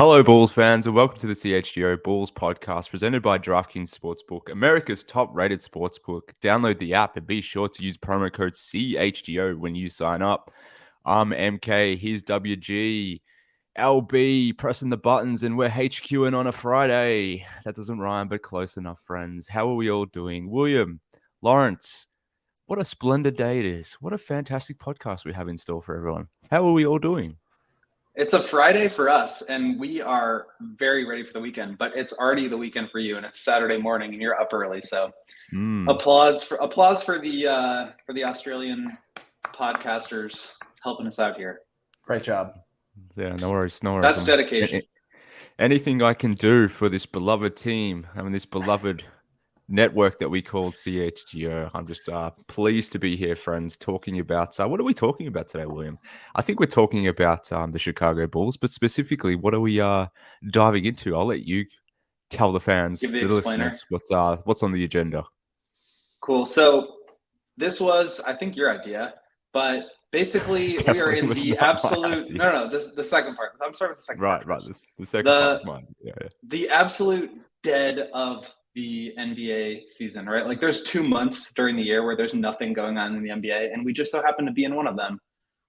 Hello, Bulls fans, and welcome to the CHGO Bulls Podcast presented by DraftKings Sportsbook, America's top-rated sportsbook. Download the app and be sure to use promo code CHGO when you sign up. I'm MK, here's WG, LB, pressing the buttons, and we're HQing on a Friday. That doesn't rhyme, but close enough, friends. How are we all doing? William, Lawrence, what a splendid day it is. What a fantastic podcast we have in store for everyone. How are we all doing? It's a Friday for us, and we are very ready for the weekend. But it's already the weekend for you, and it's Saturday morning, and you're up early. So, applause for the Australian podcasters helping us out here. Great job. Yeah, no worries, no worries. That's dedication. Anything I can do for this beloved team, this beloved network that we called CHGO. I'm just pleased to be here, friends, talking about what are we talking about today, William? I think we're talking about the Chicago Bulls, but specifically, what are we diving into? I'll let you tell the fans, the listeners, what's on the agenda. Cool. So this was, I think, your idea, but basically we are in the absolute the second part. I'm starting with the second part. Right. The second part is mine. Yeah. The absolute dead of the NBA season, right? Like there's 2 months during the year where there's nothing going on in the NBA, and we just so happen to be in one of them.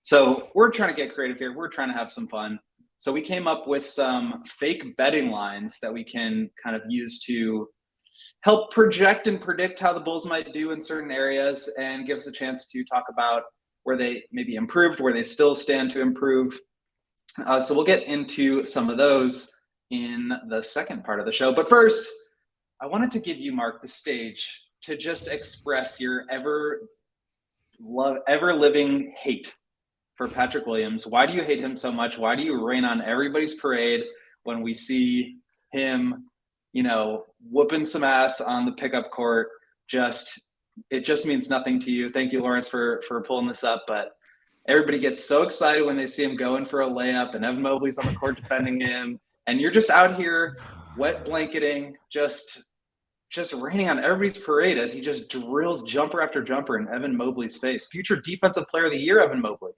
So we're trying to get creative here. We're trying to have some fun. So we came up with some fake betting lines that we can kind of use to help project and predict how the Bulls might do in certain areas, and give us a chance to talk about where they maybe improved, where they still stand to improve. So we'll get into some of those in the second part of the show. But first, I wanted to give you, Mark, the stage to just express your ever-living hate for Patrick Williams. Why do you hate him so much? Why do you rain on everybody's parade when we see him, whooping some ass on the pickup court? It just means nothing to you. Thank you, Lawrence, for pulling this up. But everybody gets so excited when they see him going for a layup, and Evan Mobley's on the court defending him, and you're just out here wet blanketing, just raining on everybody's parade as he just drills jumper after jumper in Evan Mobley's face. Future Defensive Player of the Year, Evan Mobley.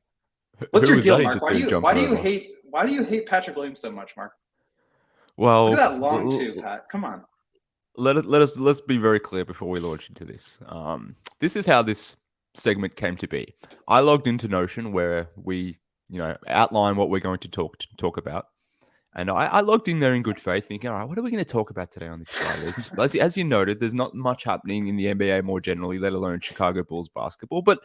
What's your deal, Mark? Why do you hate Patrick Williams so much, Mark? Well, look at that long too, Pat. Come on. Let's be very clear before we launch into this. This is how this segment came to be. I logged into Notion where we, outline what we're going to talk about. And I logged in there in good faith thinking, all right, what are we going to talk about today on this Friday? As you noted, there's not much happening in the NBA more generally, let alone Chicago Bulls basketball. But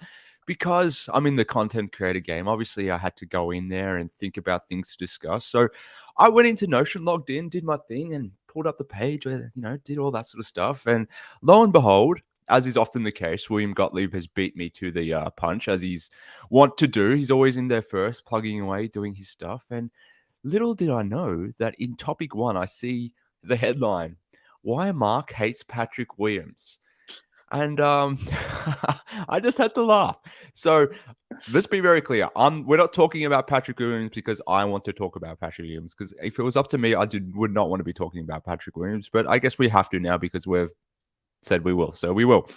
because I'm in the content creator game, obviously I had to go in there and think about things to discuss. So I went into Notion, logged in, did my thing, and pulled up the page where, did all that sort of stuff. And lo and behold, as is often the case, William Gottlieb has beat me to the punch, as he's wont to do. He's always in there first, plugging away, doing his stuff. And little did I know that in topic 1, I see the headline, "Why Mark Hates Patrick Williams." And I just had to laugh. So let's be very clear. We're not talking about Patrick Williams because I want to talk about Patrick Williams. Because if it was up to me, would not want to be talking about Patrick Williams. But I guess we have to now because we've said we will. So we will.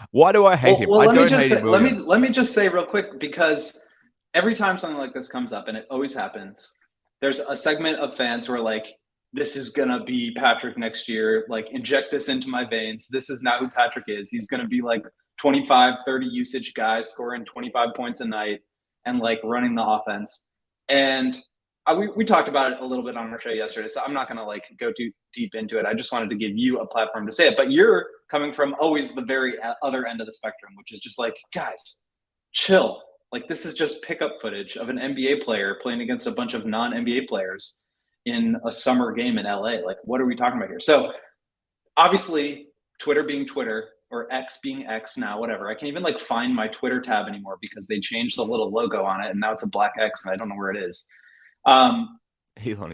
Why do I hate him? Let me just say real quick, because every time something like this comes up, and it always happens, there's a segment of fans who are like, this is going to be Patrick next year. Like, inject this into my veins. This is not who Patrick is. He's going to be like 25, 30 usage guy scoring 25 points a night and like running the offense. And we talked about it a little bit on our show yesterday, so I'm not going to like go too deep into it. I just wanted to give you a platform to say it. But you're coming from always the very other end of the spectrum, which is just like, guys, chill. Like, this is just pickup footage of an NBA player playing against a bunch of non-NBA players in a summer game in LA. Like, what are we talking about here? So obviously, Twitter being Twitter, or X being X now, whatever. I can't even like find my Twitter tab anymore because they changed the little logo on it, and now it's a black X, and I don't know where it is.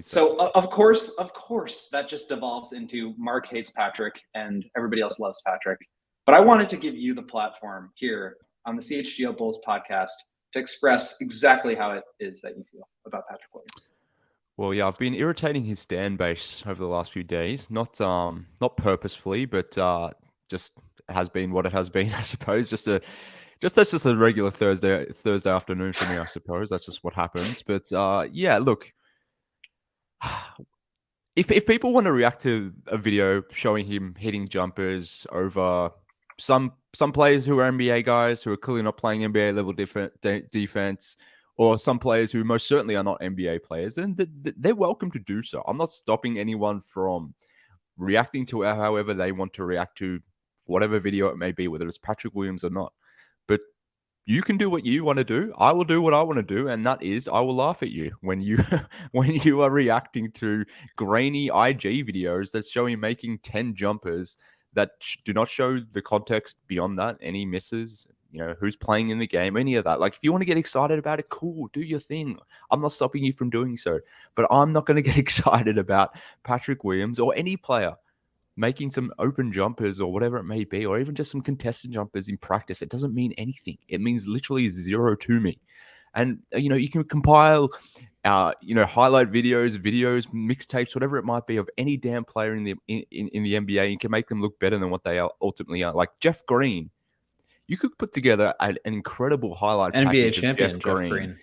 So of course, that just devolves into Mark hates Patrick and everybody else loves Patrick. But I wanted to give you the platform here on the CHGO Bulls podcast to express exactly how it is that you feel about Patrick Williams. Well, yeah, I've been irritating his fan base over the last few days. Not purposefully, but just has been what it has been, I suppose. That's just a regular Thursday afternoon for me, I suppose. That's just what happens. But yeah, look, if people want to react to a video showing him hitting jumpers over some players who are NBA guys who are clearly not playing NBA level defense, or some players who most certainly are not NBA players, then they're welcome to do so. I'm not stopping anyone from reacting to however they want to react to whatever video it may be, whether it's Patrick Williams or not. But you can do what you want to do. I will do what I want to do, and that is I will laugh at you when you when you are reacting to grainy IG videos that's showing making 10 jumpers that do not show the context beyond that, any misses, who's playing in the game, any of that. Like, if you want to get excited about it, cool, do your thing. I'm not stopping you from doing so. But I'm not going to get excited about Patrick Williams or any player making some open jumpers or whatever it may be, or even just some contested jumpers in practice. It doesn't mean anything. It means literally zero to me. And, you can compile, highlight videos, mixtapes, whatever it might be, of any damn player in the NBA. You can make them look better than what they ultimately are. Like Jeff Green. You could put together an incredible highlight NBA package champion, of Jeff Green.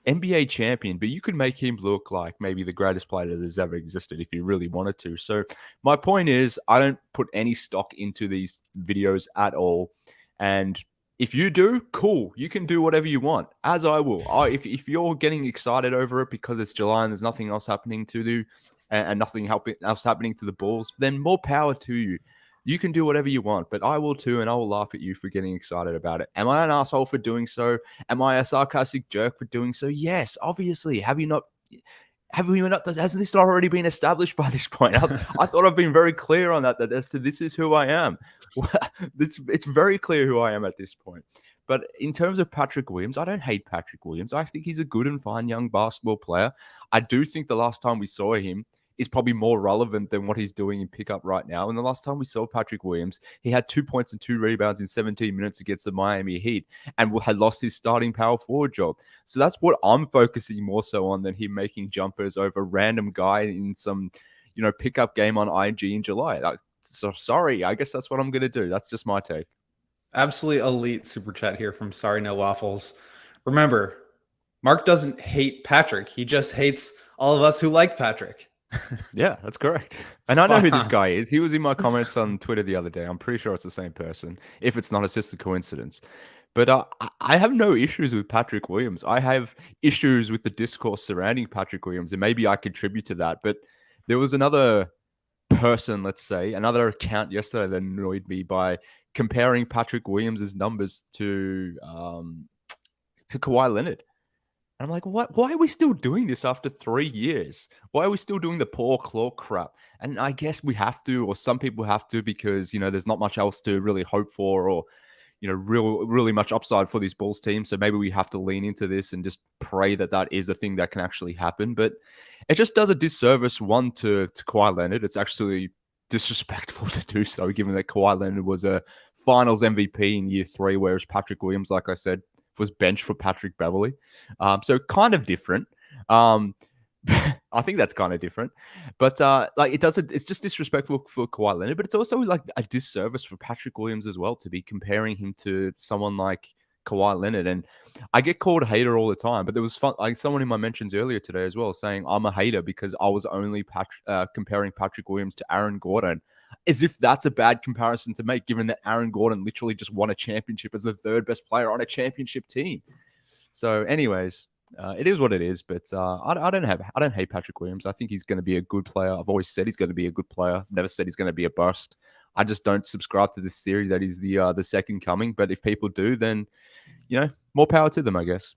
NBA champion, but you could make him look like maybe the greatest player that has ever existed if you really wanted to. So my point is, I don't put any stock into these videos at all. And if you do, cool. You can do whatever you want, as I will. If you're getting excited over it because it's July and there's nothing else happening to do and nothing else happening to the Bulls, then more power to you. You can do whatever you want, but I will too, and I will laugh at you for getting excited about it. Am I an asshole for doing so? Am I a sarcastic jerk for doing so? Yes, obviously. Hasn't this not already been established by this point? I thought I've been very clear on that as to this is who I am. It's very clear who I am at this point. But in terms of Patrick Williams, I don't hate Patrick Williams. I think he's a good and fine young basketball player. I do think the last time we saw him is probably more relevant than what he's doing in pickup right now. And the last time we saw Patrick Williams, he had 2 points and 2 rebounds in 17 minutes against the Miami Heat and had lost his starting power forward job. So that's what I'm focusing more so on than him making jumpers over a random guy in some, pickup game on IG in July. So sorry, I guess that's what I'm going to do. That's just my take. Absolutely elite super chat here from Sorry No Waffles. Remember, Mark doesn't hate Patrick. He just hates all of us who like Patrick. Yeah, that's correct. And I know who this guy is. He was in my comments on Twitter the other day. I'm pretty sure it's the same person. If it's not, it's just a coincidence. But I have no issues with Patrick Williams. I have issues with the discourse surrounding Patrick Williams, and maybe I contribute to that. But there was another person, let's say, another account yesterday that annoyed me by comparing Patrick Williams' numbers to Kawhi Leonard. I'm like, what? Why are we still doing this after 3 years? Why are we still doing the poor claw crap? And I guess we have to, or some people have to, because, there's not much else to really hope for, or, really much upside for these Bulls team. So maybe we have to lean into this and just pray that that is a thing that can actually happen. But it just does a disservice, one, to Kawhi Leonard. It's actually disrespectful to do so, given that Kawhi Leonard was a finals MVP in year 3, whereas Patrick Williams, like I said, was benched for Patrick Beverley. So kind of different. I think that's kind of different. But it's just disrespectful for Kawhi Leonard, but it's also like a disservice for Patrick Williams as well to be comparing him to someone like Kawhi Leonard. And I get called a hater all the time, but there was fun, like someone in my mentions earlier today as well, saying I'm a hater because I was only comparing Patrick Williams to Aaron Gordon, as if that's a bad comparison to make, given that Aaron Gordon literally just won a championship as the 3rd best player on a championship team. So anyways, it is what it is, but I don't hate Patrick Williams. I think he's going to be a good player. I've always said he's going to be a good player. Never said he's going to be a bust. I just don't subscribe to this theory that he's the second coming. But if people do, then more power to them, I guess.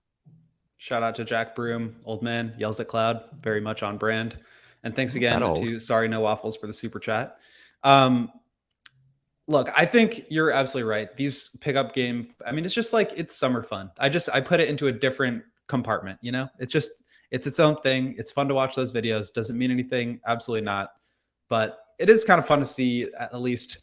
Shout out to Jack Broom, old man, yells at cloud, very much on brand. And thanks again to Sorry No Waffles for the super chat. Look, I think you're absolutely right. These pickup game, it's just like, it's summer fun. I put it into a different compartment, it's its own thing. It's fun to watch those videos. Doesn't mean anything. Absolutely not. But it is kind of fun to see at least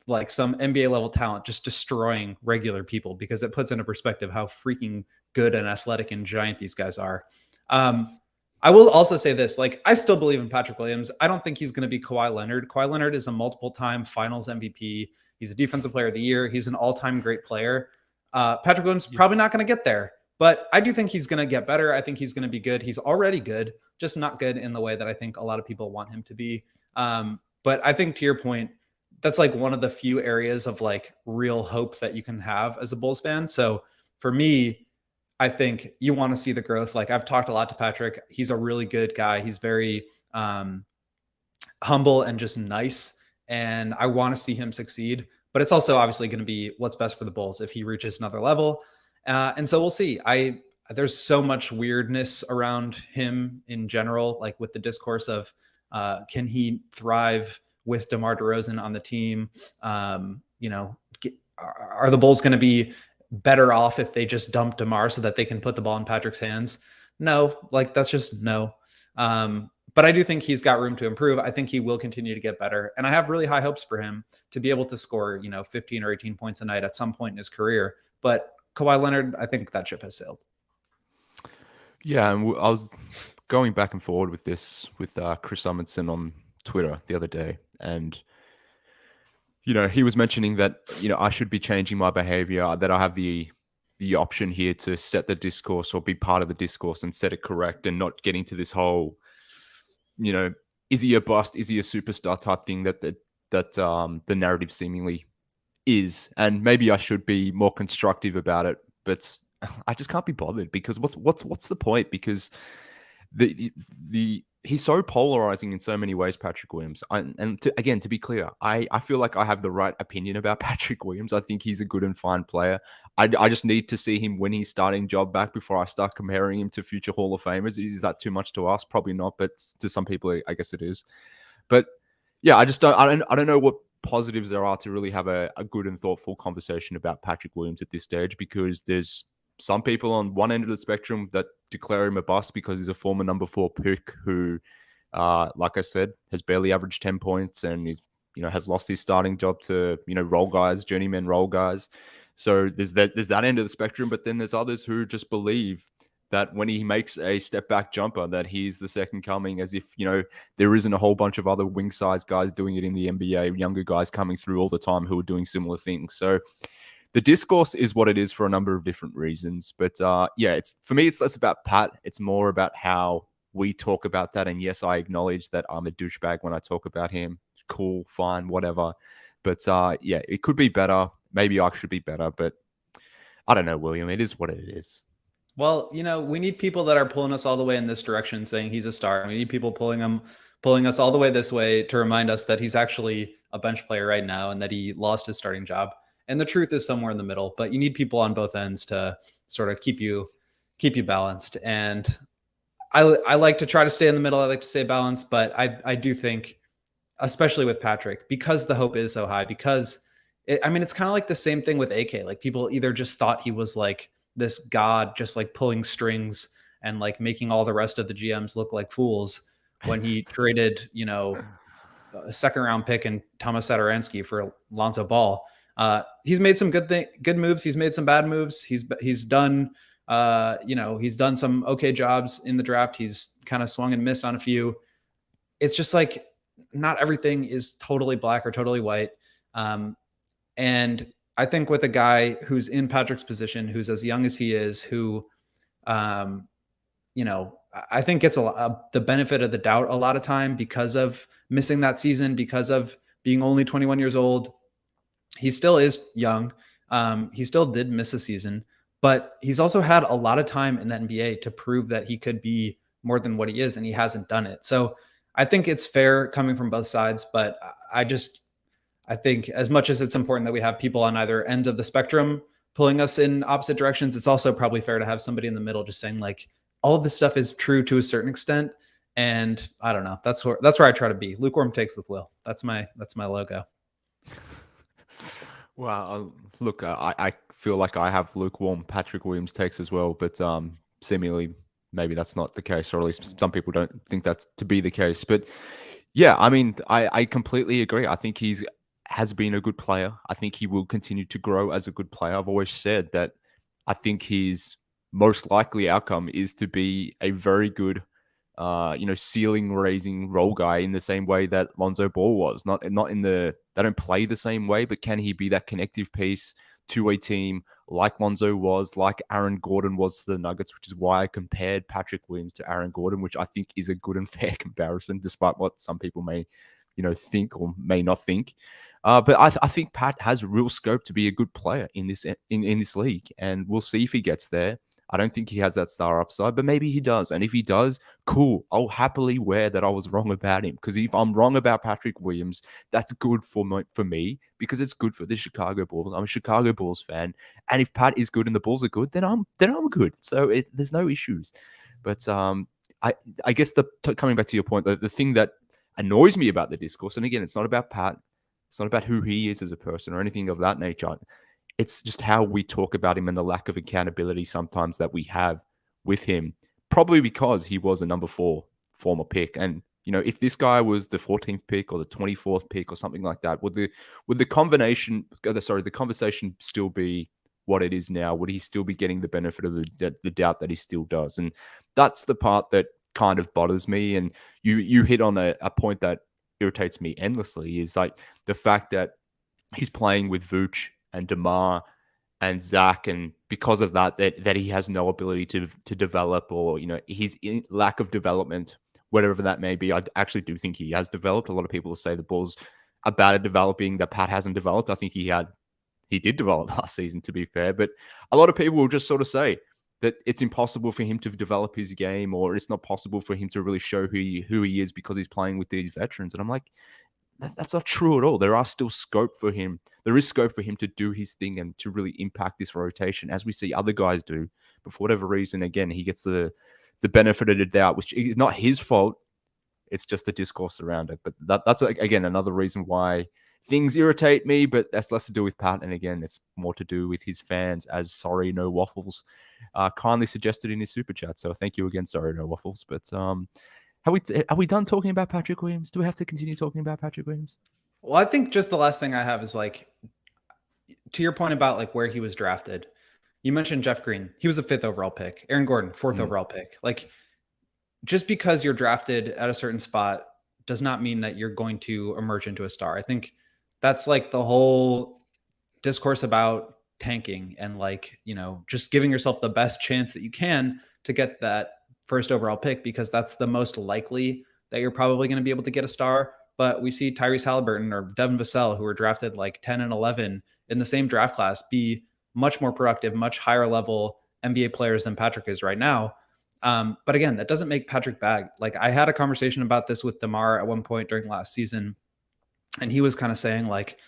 like some NBA level talent just destroying regular people, because it puts into perspective how freaking good and athletic and giant these guys are. I will also say this, like, I still believe in Patrick Williams. I don't think he's going to be Kawhi Leonard. Kawhi Leonard is a multiple-time finals MVP. He's a defensive player of the year. He's an all-time great player. Patrick Williams probably not going to get there, But I do think he's going to get better. I think he's going to be good. He's already good, just not good in the way that I think a lot of people want him to be. But I think to your point, that's like one of the few areas of like real hope that you can have as a Bulls fan. So for me, I think you want to see the growth. Like I've talked a lot to Patrick. He's a really good guy. He's very humble and just nice. And I want to see him succeed. But it's also obviously going to be what's best for the Bulls if he reaches another level. And so we'll see. There's so much weirdness around him in general, like with the discourse of can he thrive with DeMar DeRozan on the team? Are the Bulls going to be better off if they just dump DeMar so that they can put the ball in Patrick's hands? No, like that's just no. But I do think he's got room to improve. I think he will continue to get better. And I have really high hopes for him to be able to score, 15 or 18 points a night at some point in his career. But Kawhi Leonard, I think that ship has sailed. Yeah, and I was going back and forward with this with Chris Amundsen on Twitter the other day. And, he was mentioning that, I should be changing my behavior, that I have the option here to set the discourse or be part of the discourse and set it correct and not getting to this whole, is he a bust? Is he a superstar type thing that the narrative seemingly is? And maybe I should be more constructive about it, but I just can't be bothered because what's the point? Because he's so polarizing in so many ways, Patrick Williams. To be clear, I feel like I have the right opinion about Patrick Williams. I think he's a good and fine player. I just need to see him win his starting job back before I start comparing him to future Hall of Famers. Is that too much to ask? Probably not, but to some people, I guess it is. But yeah, I don't know what positives there are to really have a good and thoughtful conversation about Patrick Williams at this stage, because there's some people on one end of the spectrum that declare him a bust because he's a former number 4 pick who, like I said, has barely averaged 10 points and is, has lost his starting job to, role guys, journeyman role guys. So there's that end of the spectrum, but then there's others who just believe that when he makes a step back jumper, that he's the second coming, as if, there isn't a whole bunch of other wing size guys doing it in the NBA, younger guys coming through all the time who are doing similar things. So the discourse is what it is for a number of different reasons. But for me, it's less about Pat. It's more about how we talk about that. And yes, I acknowledge that I'm a douchebag when I talk about him. Cool, fine, whatever. But it could be better. Maybe I should be better. But I don't know, William. It is what it is. Well, we need people that are pulling us all the way in this direction, saying he's a star. We need people pulling us all the way this way to remind us that he's actually a bench player right now and that he lost his starting job. And the truth is somewhere in the middle, but you need people on both ends to sort of keep you balanced. And I like to try to stay in the middle. I like to stay balanced, but I do think, especially with Patrick, because the hope is so high, because it's kind of like the same thing with AK. Like people either just thought he was like this god, just like pulling strings and like making all the rest of the GMs look like fools when he traded, a second round pick and Thomas Satoransky for Lonzo Ball. He's made some good moves. He's made some bad moves. He's done, he's done some okay jobs in the draft. He's kind of swung and missed on a few. It's just like, not everything is totally black or totally white. And I think with a guy who's in Patrick's position, who's as young as he is, who, I think gets the benefit of the doubt a lot of time because of missing that season, because of being only 21 years old. He still is young. He still did miss a season, but he's also had a lot of time in the NBA to prove that he could be more than what he is, and he hasn't done it. So I think it's fair coming from both sides, but I think as much as it's important that we have people on either end of the spectrum pulling us in opposite directions, it's also probably fair to have somebody in the middle just saying like, all of this stuff is true to a certain extent. And I don't know. That's where I try to be. Lukewarm takes with Will. That's my logo. Well, look, I feel like I have lukewarm Patrick Williams takes as well, but seemingly maybe that's not the case, or at least some people don't think that's to be the case. But yeah, I completely agree. I think has been a good player. I think he will continue to grow as a good player. I've always said that I think his most likely outcome is to be a very good, ceiling raising role guy in the same way that Lonzo Ball was. Not in they don't play the same way, but can he be that connective piece two-way team like Lonzo was, like Aaron Gordon was to the Nuggets, which is why I compared Patrick Williams to Aaron Gordon, which I think is a good and fair comparison, despite what some people may, think or may not think. But I think Pat has real scope to be a good player in this league, and we'll see if he gets there. I don't think he has that star upside, but maybe he does. And if he does, cool. I'll happily wear that I was wrong about him, because if I'm wrong about Patrick Williams, that's good for me because it's good for the Chicago Bulls. I'm a Chicago Bulls fan, and if Pat is good and the Bulls are good, then I'm good. So there's no issues. But I guess coming back to your point, the thing that annoys me about the discourse, and again, it's not about Pat. It's not about who he is as a person or anything of that nature. It's just how we talk about him and the lack of accountability sometimes that we have with him, probably because he was a number 4 former pick. And, if this guy was the 14th pick or the 24th pick or something like that, would the conversation still be what it is now? Would he still be getting the benefit of the doubt that he still does? And that's the part that kind of bothers me. And you hit on a point that irritates me endlessly, is like the fact that he's playing with Vooch and DeMar and Zach, and because of that he has no ability to develop, or his lack of development, whatever that may be. I actually do think he has developed. A lot of people will say the Bulls are bad at developing, that Pat hasn't developed. I think he did develop last season, to be fair, but a lot of people will just sort of say that it's impossible for him to develop his game, or it's not possible for him to really show who he is because he's playing with these veterans. And I'm like, that's not true at all. There is scope for him to do his thing and to really impact this rotation, as we see other guys do. But for whatever reason, again, he gets the benefit of the doubt, which is not his fault. It's just the discourse around it. But that's, again, another reason why things irritate me, but that's less to do with Pat. And again, it's more to do with his fans, as Sorry No Waffles kindly suggested in his super chat. So thank you again, Sorry No Waffles. But are we done talking about Patrick Williams? Do we have to continue talking about Patrick Williams? Well, I think just the last thing I have is, like, to your point about like where he was drafted. You mentioned Jeff Green. He was a 5th overall pick. Aaron Gordon, 4th overall pick. Like, just because you're drafted at a certain spot does not mean that you're going to emerge into a star. I think that's like the whole discourse about tanking and, like, just giving yourself the best chance that you can to get that 1st overall pick, because that's the most likely that you're probably going to be able to get a star. But we see Tyrese Halliburton or Devin Vassell, who were drafted like 10 and 11 in the same draft class, be much more productive, much higher level NBA players than Patrick is right now. But again, that doesn't make Patrick bad. Like, I had a conversation about this with DeMar at one point during last season, and he was kind of saying, like,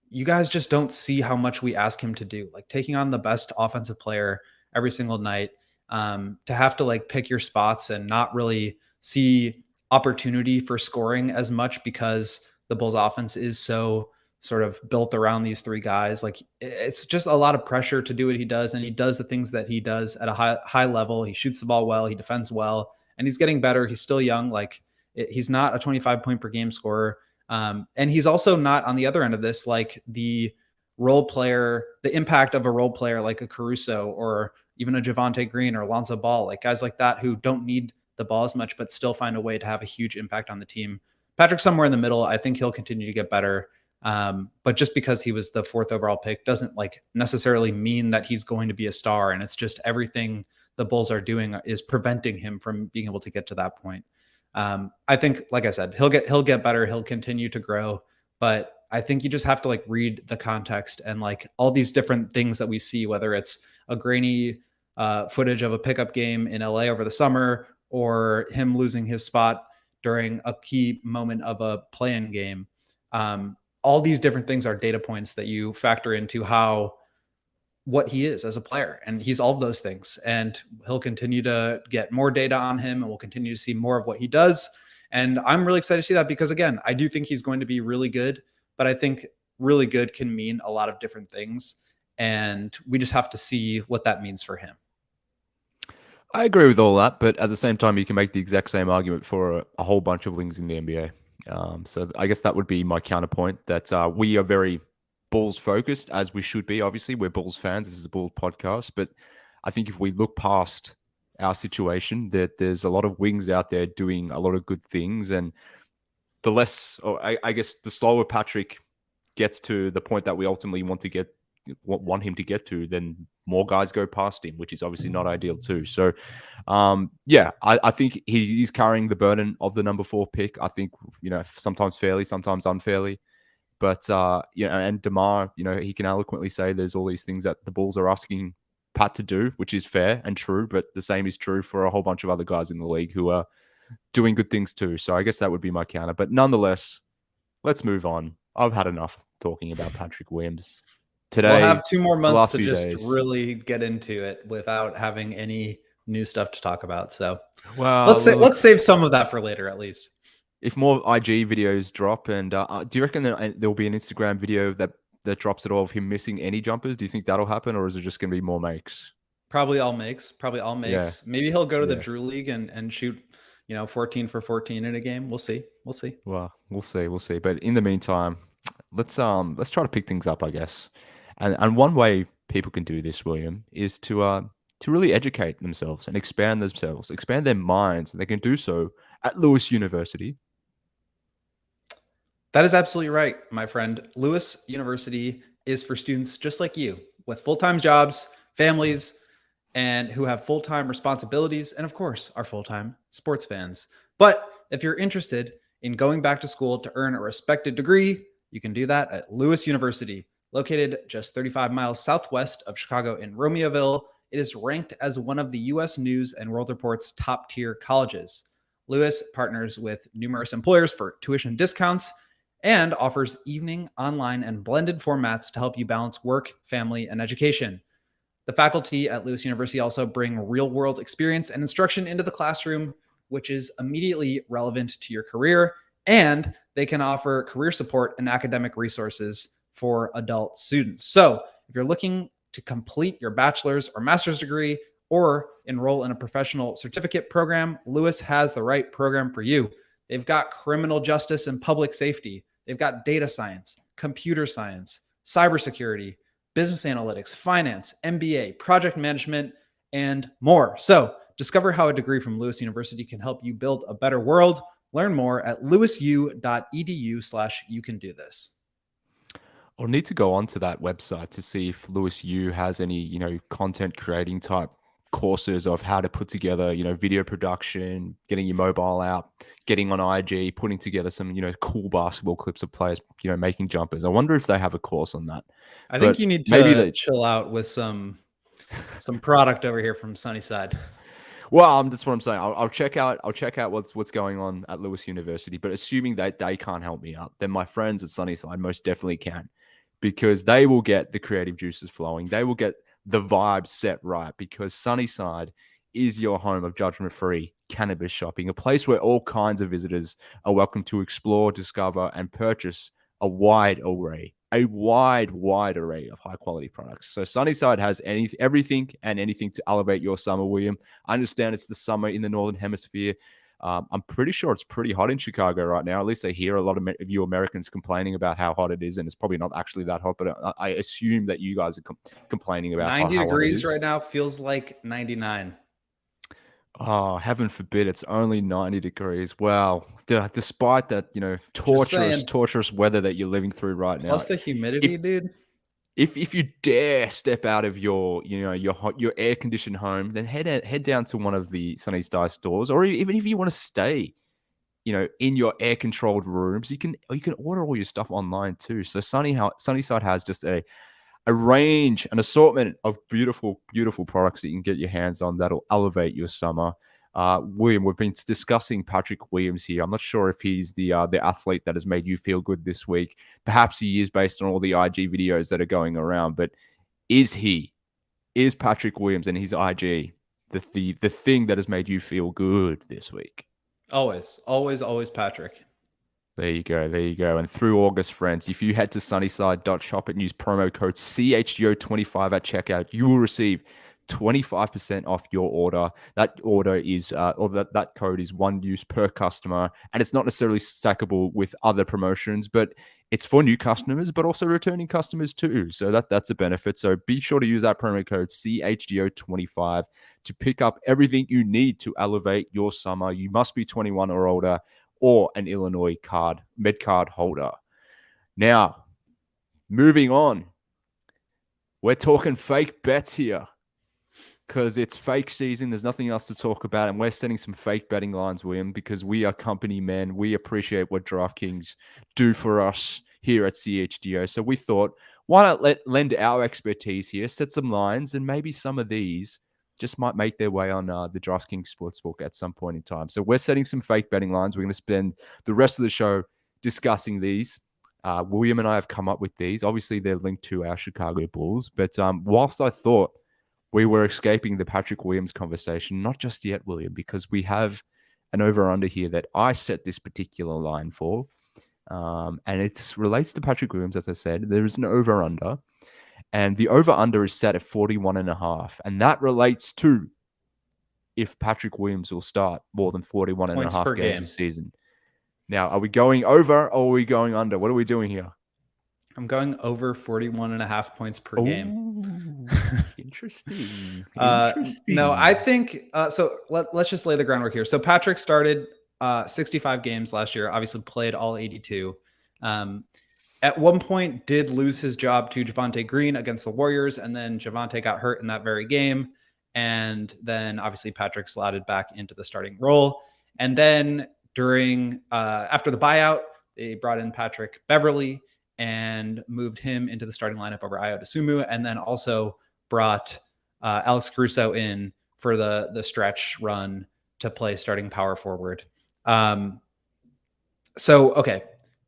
you guys just don't see how much we ask him to do, like taking on the best offensive player every single night, to have to like pick your spots and not really see opportunity for scoring as much, because the Bulls offense is so sort of built around these 3 guys. Like, it's just a lot of pressure to do what he does. And he does the things that he does at a high level. He shoots the ball well, he defends well, and he's getting better. He's still young. Like, he's not a 25 point per game scorer. And he's also not on the other end of this, like the role player, the impact of a role player like a Caruso or even a Javonte Green or Lonzo Ball, like guys like that who don't need the ball as much, but still find a way to have a huge impact on the team. Patrick's somewhere in the middle. I think he'll continue to get better. But just because he was the 4th overall pick doesn't like necessarily mean that he's going to be a star. And it's just everything the Bulls are doing is preventing him from being able to get to that point. I think, like I said, he'll get better. He'll continue to grow, but I think you just have to like read the context and like all these different things that we see, whether it's a grainy footage of a pickup game in LA over the summer, or him losing his spot during a key moment of a play-in game. All these different things are data points that you factor into what he is as a player. And he's all of those things. And he'll continue to get more data on him, and we'll continue to see more of what he does. And I'm really excited to see that, because again, I do think he's going to be really good, but I think really good can mean a lot of different things. And we just have to see what that means for him. I agree with all that, but at the same time, you can make the exact same argument for a whole bunch of wings in the NBA. So I guess that would be my counterpoint, that we are very Bulls focused, as we should be. Obviously, we're Bulls fans. This is a Bulls podcast. But I think if we look past our situation, that there's a lot of wings out there doing a lot of good things. And I guess the slower Patrick gets to the point that we ultimately want to get, want him to get to, then more guys go past him, which is obviously not ideal too. So, yeah, I think he's carrying the burden of the number 4 pick. I think, sometimes fairly, sometimes unfairly. But, and DeMar, he can eloquently say there's all these things that the Bulls are asking Pat to do, which is fair and true, but the same is true for a whole bunch of other guys in the league who are doing good things too. So I guess that would be my counter. But nonetheless, let's move on. I've had enough talking about Patrick Williams. Today, we'll have 2 more months to just days. really get into it without having any new stuff to talk about. So well, let's save some of that for later, at least. If more IG videos drop, and do you reckon there'll be an Instagram video that drops at all of him missing any jumpers? Do you think that'll happen, or is it just going to be more makes? Probably all makes. Yeah. Maybe he'll go to the Drew League and shoot, 14 for 14 in a game. We'll see. Well, we'll see. But in the meantime, let's try to pick things up, I guess. And one way people can do this, William, is to really educate themselves and expand their minds. And they can do so at Lewis University. That is absolutely right, my friend. Lewis University is for students just like you, with full-time jobs, families, and who have full-time responsibilities, and of course, are full-time sports fans. But if you're interested in going back to school to earn a respected degree, you can do that at Lewis University. Located just 35 miles southwest of Chicago in Romeoville, it is ranked as one of the U.S. News and World Report's top-tier colleges. Lewis partners with numerous employers for tuition discounts and offers evening, online, and blended formats to help you balance work, family, and education. The faculty at Lewis University also bring real-world experience and instruction into the classroom, which is immediately relevant to your career, and they can offer career support and academic resources for adult students. So if you're looking to complete your bachelor's or master's degree or enroll in a professional certificate program, Lewis has the right program for you. They've got criminal justice and public safety. They've got data science, computer science, cybersecurity, business analytics, finance, MBA, project management, and more. So discover how a degree from Lewis University can help you build a better world. Learn more at lewisu.edu/you-can-do-this. I'll need to go onto that website to see if Lewis U has any, content creating type courses of how to put together, video production, getting your mobile out, getting on IG, putting together some, cool basketball clips of players, making jumpers. I wonder if they have a course on that. I think you need to chill out with some product over here from Sunnyside. Well, that's what I'm saying. I'll check out what's going on at Lewis University. But assuming that they can't help me out, then my friends at Sunnyside most definitely can, because they will get the creative juices flowing. They will get the vibe set right, because Sunnyside is your home of judgment-free cannabis shopping, a place where all kinds of visitors are welcome to explore, discover, and purchase a wide array of high-quality products. So Sunnyside has everything and anything to elevate your summer, William. I understand it's the summer in the Northern Hemisphere. I'm pretty sure it's pretty hot in Chicago right now. At least I hear a lot of you Americans complaining about how hot it is, and it's probably not actually that hot, but I assume that you guys are complaining about 90 how degrees hot it is. right now feels like 99. Oh, heaven forbid it's only 90 degrees. Well, despite that, torturous weather that you're living through right now. Plus the humidity, dude. If you dare step out of your air conditioned home, then head down to one of the Sunnyside stores, or even if you want to stay, in your air controlled rooms, you can order all your stuff online too. So Sunnyside has just a range, an assortment of beautiful products that you can get your hands on that'll elevate your summer. William, we've been discussing Patrick Williams here. I'm not sure if he's the athlete that has made you feel good this week. Perhaps he is, based on all the IG videos that are going around. But is Patrick Williams and his IG the thing that has made you feel good this week? Always Patrick. There you go. And through August, friends, if you head to sunnyside.shop and use promo code CHGO25 at checkout, you will receive 25% off your order. That order is, that code is one use per customer, and it's not necessarily stackable with other promotions, but it's for new customers, but also returning customers too. So that's a benefit. So be sure to use that promo code CHGO25 to pick up everything you need to elevate your summer. You must be 21 or older, or an Illinois med card holder. Now, moving on. We're talking fake bets here because it's fake season. There's nothing else to talk about. And we're setting some fake betting lines, William, because we are company men. We appreciate what DraftKings do for us here at CHGO. So we thought, why not lend our expertise here, set some lines, and maybe some of these just might make their way on the DraftKings Sportsbook at some point in time. So we're setting some fake betting lines. We're going to spend the rest of the show discussing these. William and I have come up with these. Obviously, they're linked to our Chicago Bulls. But whilst I thought we were escaping the Patrick Williams conversation, not just yet, William, because we have an over-under here that I set this particular line for. And it relates to Patrick Williams, as I said. There is an over-under. And the over-under is set at 41.5. And that relates to if Patrick Williams will start more than 41.5 games this season. Now, are we going over or are we going under? What are we doing here? I'm going over 41.5 points per game. Interesting. No, I think so. Let's just lay the groundwork here. So Patrick started 65 games last year, obviously played all 82. At one point did lose his job to Javonte Green against the Warriors, and then Javonte got hurt in that very game. And then obviously Patrick slotted back into the starting role. And then during after the buyout, they brought in Patrick Beverly and moved him into the starting lineup over Ayo Dosunmu, and then also brought Alex Caruso in for the stretch run to play starting power forward. Okay,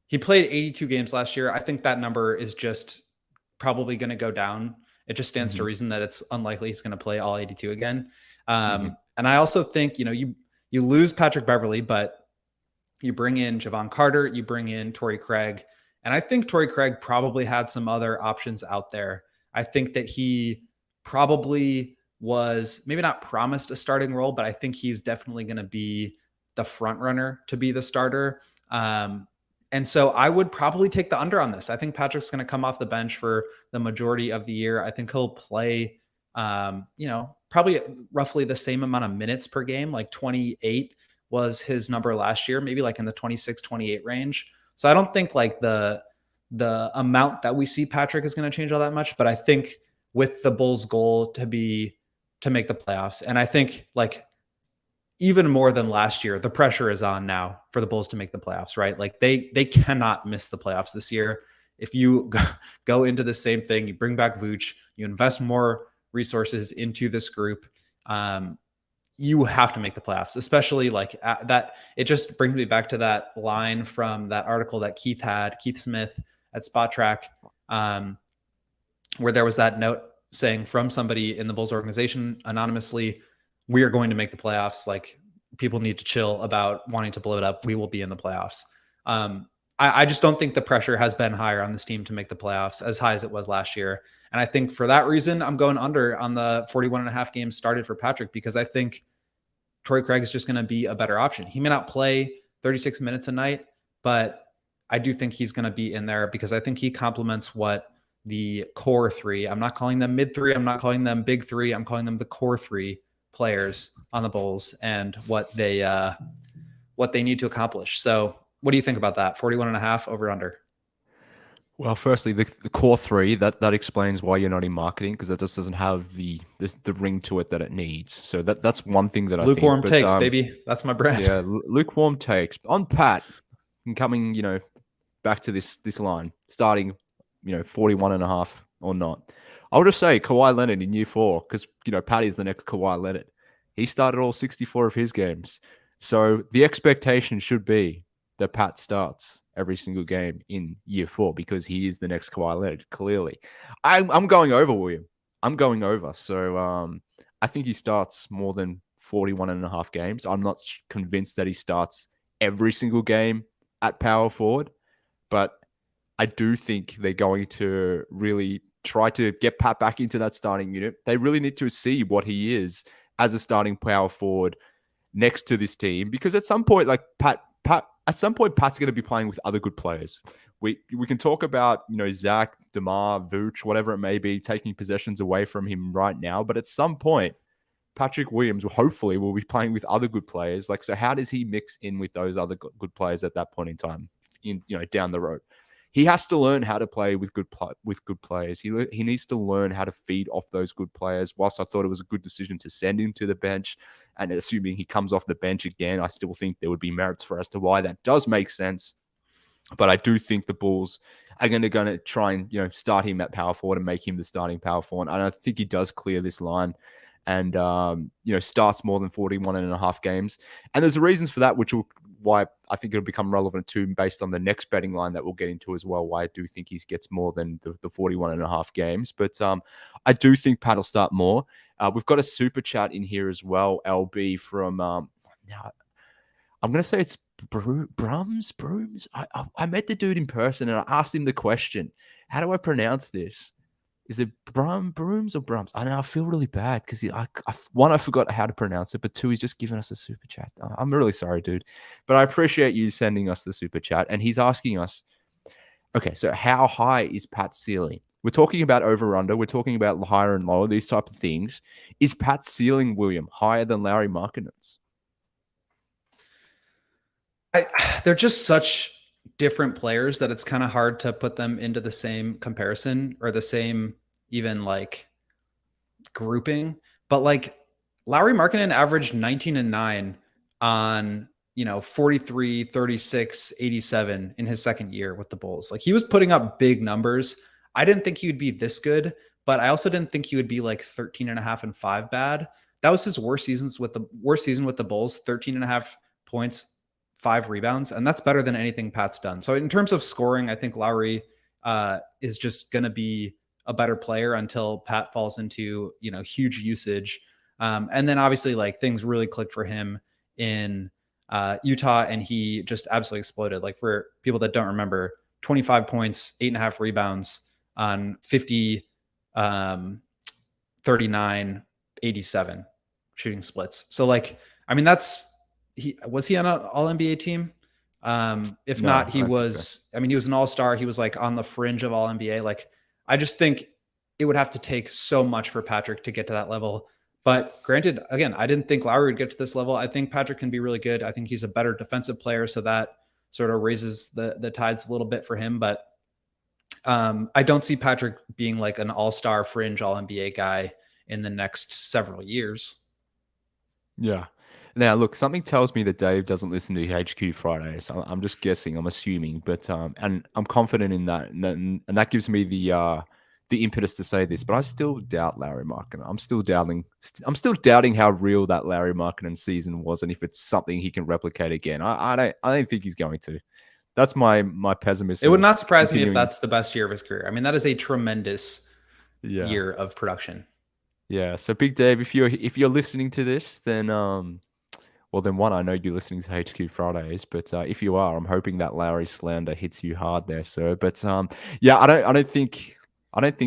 he played 82 games last year. I think that number is just probably going to go down. It just stands to reason that it's unlikely he's going to play all 82 again. And I also think, you lose Patrick Beverly, but you bring in Javon Carter, you bring in Torrey Craig. And I think Torrey Craig probably had some other options out there. I think that he probably was maybe not promised a starting role, but I think he's definitely going to be the front runner to be the starter. And so I would probably take the under on this. I think Patrick's going to come off the bench for the majority of the year. I think he'll play, probably roughly the same amount of minutes per game, like 28 was his number last year, maybe like in the 26, 28 range. So I don't think like the amount that we see Patrick is going to change all that much, but I think with the Bulls' goal to make the playoffs, and I think like even more than last year, the pressure is on now for the Bulls to make the playoffs, right? Like they cannot miss the playoffs this year. If you go into the same thing, you bring back Vooch, you invest more resources into this group, you have to make the playoffs, especially like that. It just brings me back to that line from that article that Keith Smith at Spot Track, where there was that note saying from somebody in the Bulls organization anonymously, we are going to make the playoffs. Like people need to chill about wanting to blow it up. We will be in the playoffs. I just don't think the pressure has been higher on this team to make the playoffs as high as it was last year. And I think for that reason, I'm going under on the 41.5 games started for Patrick, because I think Torrey Craig is just going to be a better option. He may not play 36 minutes a night, but I do think he's going to be in there because I think he complements what the core three, I'm not calling them mid three, I'm not calling them big three, I'm calling them the core three players on the Bulls and what they need to accomplish. So what do you think about that? 41.5 over under? Well, firstly, the core three, that explains why you're not in marketing, because it just doesn't have the ring to it that it needs. So that's one thing that lukewarm I think. Takes, baby. That's my brand. Yeah, lukewarm takes. On Pat, and coming, back to this line, starting, 41.5 or not. I'll just say Kawhi Leonard in year 4, because, Patty's the next Kawhi Leonard. He started all 64 of his games. So the expectation should be that Pat starts every single game in year 4, because he is the next Kawhi Leonard, clearly. I'm going over, William. I'm going over. So I think he starts more than 41.5 games. I'm not convinced that he starts every single game at power forward, but I do think they're going to really try to get Pat back into that starting unit. They really need to see what he is as a starting power forward next to this team, because at some point, like Pat's going to be playing with other good players. We can talk about, Zach, DeMar, Vooch, whatever it may be, taking possessions away from him right now. But at some point, Patrick Williams hopefully will be playing with other good players. Like, so how does he mix in with those other good players at that point in time, down the road? he has to learn how to play with good players. He needs to learn how to feed off those good players. Whilst I thought it was a good decision to send him to the bench, and assuming he comes off the bench again, I still think there would be merits for as to why that does make sense. But I do think the Bulls are going to try and start him at power forward and make him the starting power forward. And I think he does clear this line and starts more than 41.5 games. And there's reasons for that, why I think it'll become relevant too, based on the next betting line that we'll get into as well, why I do think he gets more than the 41.5 games. But I do think Pat will start more. We've got a super chat in here as well, LB, from I'm going to say it's Brooms. I met the dude in person and I asked him the question, how do I pronounce this? Is it Brooms or Brums? I know I feel really bad because I forgot how to pronounce it, but two, he's just given us a super chat. I'm really sorry, dude, but I appreciate you sending us the super chat. And he's asking us, okay, so how high is Pat's ceiling? We're talking about over under. We're talking about higher and lower, these type of things. Is Pat's ceiling, William, higher than Lauri Markkanen's? They're just such different players that it's kind of hard to put them into the same comparison or the same even like grouping. But like Lauri Markkanen averaged 19-9 on 43, 36, 87 in his second year with the Bulls. Like he was putting up big numbers. I didn't think he would be this good, but I also didn't think he would be like 13.5 and 5 bad. That was his worst season with the Bulls, 13.5 points, 5 rebounds, and that's better than anything Pat's done. So in terms of scoring, I think Lauri is just going to be a better player until Pat falls into huge usage, and then obviously like things really clicked for him in Utah, and he just absolutely exploded. Like for people that don't remember, 25 points, 8.5 rebounds on 50, 39, 87 shooting splits. So like, I mean, was he on an all-NBA team? If not, he was, so. I mean, he was an all-star. He was like on the fringe of all-NBA. Like, I just think it would have to take so much for Patrick to get to that level. But granted, again, I didn't think Lauri would get to this level. I think Patrick can be really good. I think he's a better defensive player. So that sort of raises the tides a little bit for him. But I don't see Patrick being like an all-star fringe all-NBA guy in the next several years. Yeah. Now, look, something tells me that Dave doesn't listen to HQ Fridays. I'm just guessing, I'm assuming, but and I'm confident in that, and that gives me the impetus to say this. But I still doubt Lauri Markkanen. I'm still doubting how real that Lauri Markkanen season was, and if it's something he can replicate again. I don't think he's going to. That's my pessimism. It would not surprise me if that's the best year of his career. I mean, that is a tremendous year of production. Yeah. So, Big Dave, if you're listening to this, then well, then one, I know you're listening to HQ Fridays, but if you are, I'm hoping that Lauri slander hits you hard there, sir. But yeah, I don't think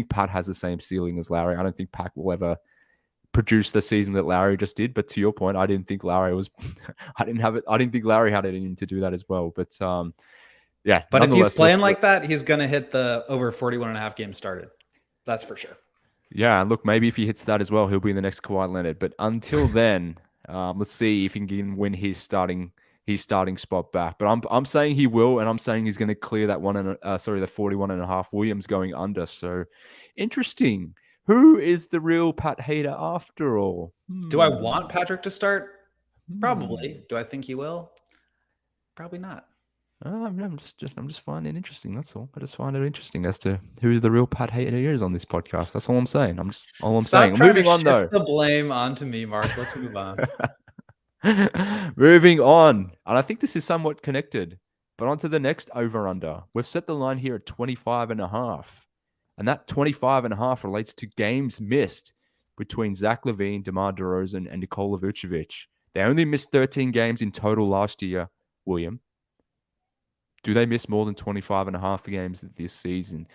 Pat has the same ceiling as Lauri. I don't think Pat will ever produce the season that Lauri just did. But to your point, I didn't think Lauri was. I didn't think Lauri had it in him to do that as well. But yeah. But if he's playing like that, he's gonna hit the over 41.5 games started. That's for sure. Yeah, and look, maybe if he hits that as well, he'll be the next Kawhi Leonard. But until then. Let's see if he can win his starting spot back. But I'm saying he will, and I'm saying he's going to clear that the 41.5. Williams going under. So interesting. Who is the real Pat hater after all? Do I want Patrick to start? Probably. Do I think he will? Probably not. I'm just finding it interesting. That's all. I just find it interesting as to who the real Pat hater is on this podcast. That's all I'm saying. Stop moving on though. The blame onto me, Mark. Let's move on. Moving on, and I think this is somewhat connected. But on to the next over under. We've set the line here at 25.5, and that 25.5 relates to games missed between Zach LaVine, DeMar DeRozan, and Nikola Vucevic. They only missed 13 games in total last year. William. Do they miss more than 25.5 games this season?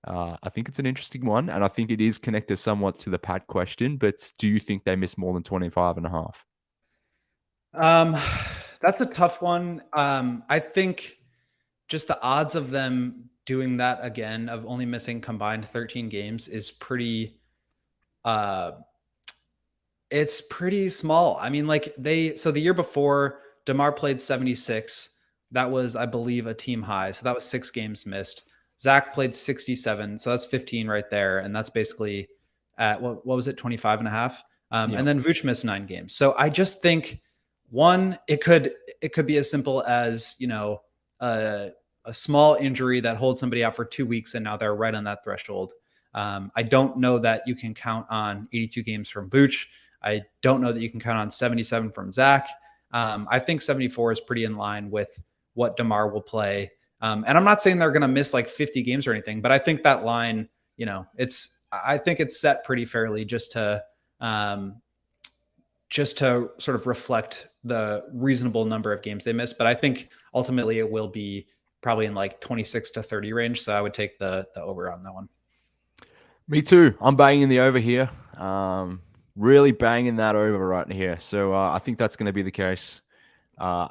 I think it's an interesting one, and I think it is connected somewhat to the Pat question, but do you think they miss more than 25.5? That's a tough one. I think just the odds of them doing that again, of only missing combined 13 games, is pretty it's pretty small. I mean, like so the year before, DeMar played 76. That was, I believe, a team high. So that was 6 games missed. Zach played 67. So that's 15 right there. And that's basically at what was it? 25 and a half. And then Vooch missed 9 games. So I just think it could be as simple as, a small injury that holds somebody out for 2 weeks and now they're right on that threshold. I don't know that you can count on 82 games from Vooch. I don't know that you can count on 77 from Zach. I think 74 is pretty in line with what DeMar will play. And I'm not saying they're going to miss like 50 games or anything, but I think that line, I think it's set pretty fairly just to sort of reflect the reasonable number of games they miss. But I think ultimately it will be probably in like 26 to 30 range. So I would take the over on that one. Me too. I'm banging the over here. Really banging that over right here. So I think that's going to be the case. I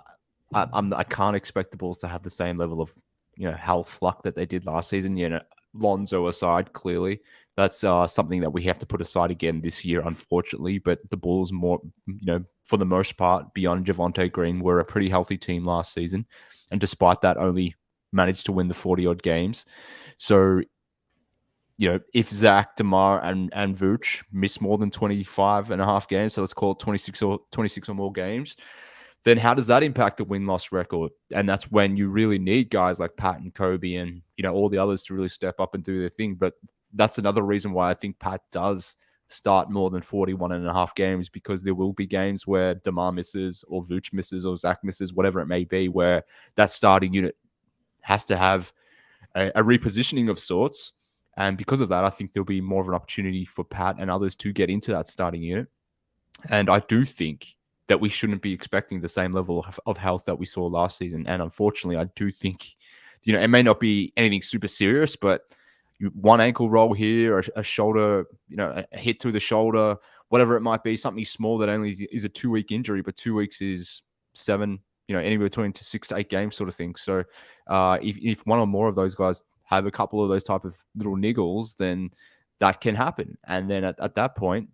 can't expect the Bulls to have the same level of health luck that they did last season. Lonzo aside, clearly that's something that we have to put aside again this year, unfortunately. But the Bulls, more for the most part, beyond Javonte Green, were a pretty healthy team last season, and despite that, only managed to win the 40-odd games. So, if Zach, DeMar, and Vooch miss more than 25 and a half games, so let's call it 26 or more games, then how does that impact the win-loss record? And that's when you really need guys like Pat and Kobe and all the others to really step up and do their thing. But that's another reason why I think Pat does start more than 41 and a half games, because there will be games where DeMar misses or Vooch misses or Zach misses, whatever it may be, where that starting unit has to have a repositioning of sorts. And because of that, I think there'll be more of an opportunity for Pat and others to get into that starting unit. And I do think that we shouldn't be expecting the same level of health that we saw last season. And unfortunately, I do think, it may not be anything super serious, but one ankle roll here, or a shoulder, a hit to the shoulder, whatever it might be, something small that only is a 2-week injury, but 2 weeks is 7, anywhere between 6 to 8 games sort of thing. So if one or more of those guys have a couple of those type of little niggles, then that can happen. And then at that point,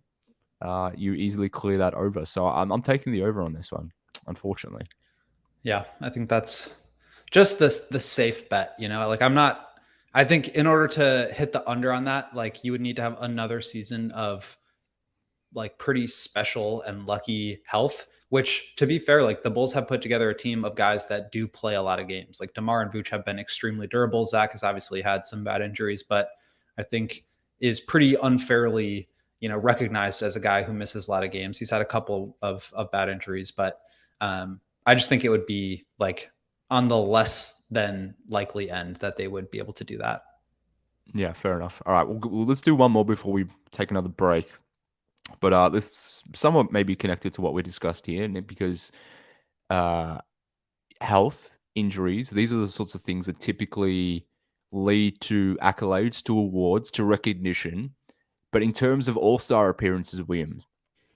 you easily clear that over. So I'm taking the over on this one, unfortunately. Yeah, I think that's just the safe bet. I think in order to hit the under on that, like you would need to have another season of like pretty special and lucky health, which, to be fair, like the Bulls have put together a team of guys that do play a lot of games. Like DeMar and Vooch have been extremely durable. Zach has obviously had some bad injuries, but I think is pretty unfairly, recognized as a guy who misses a lot of games. He's had a couple of bad injuries, but I just think it would be like on the less than likely end that they would be able to do that. Yeah, fair enough. All right, well, let's do one more before we take another break. But this somewhat maybe connected to what we discussed here, because health, injuries, these are the sorts of things that typically lead to accolades, to awards, to recognition. But in terms of all-star appearances, Williams,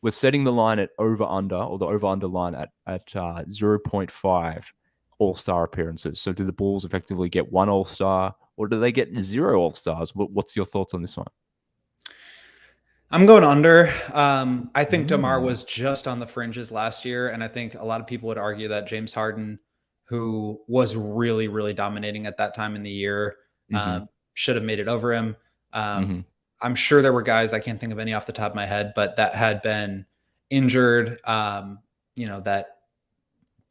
we're setting the line at over-under, or the over-under line at 0.5 all-star appearances. So do the Bulls effectively get 1 all-star, or do they get 0 all-stars? What's your thoughts on this one? I'm going under. I think DeMar was just on the fringes last year, and I think a lot of people would argue that James Harden, who was really, really dominating at that time in the year, should have made it over him. I'm sure there were guys, I can't think of any off the top of my head, but that had been injured, that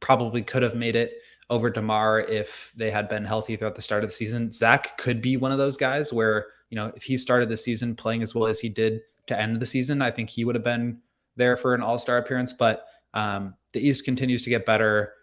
probably could have made it over DeMar if they had been healthy throughout the start of the season. Zach could be one of those guys where, if he started the season playing as well as he did to end the season, I think he would have been there for an all-star appearance. But the East continues to get better.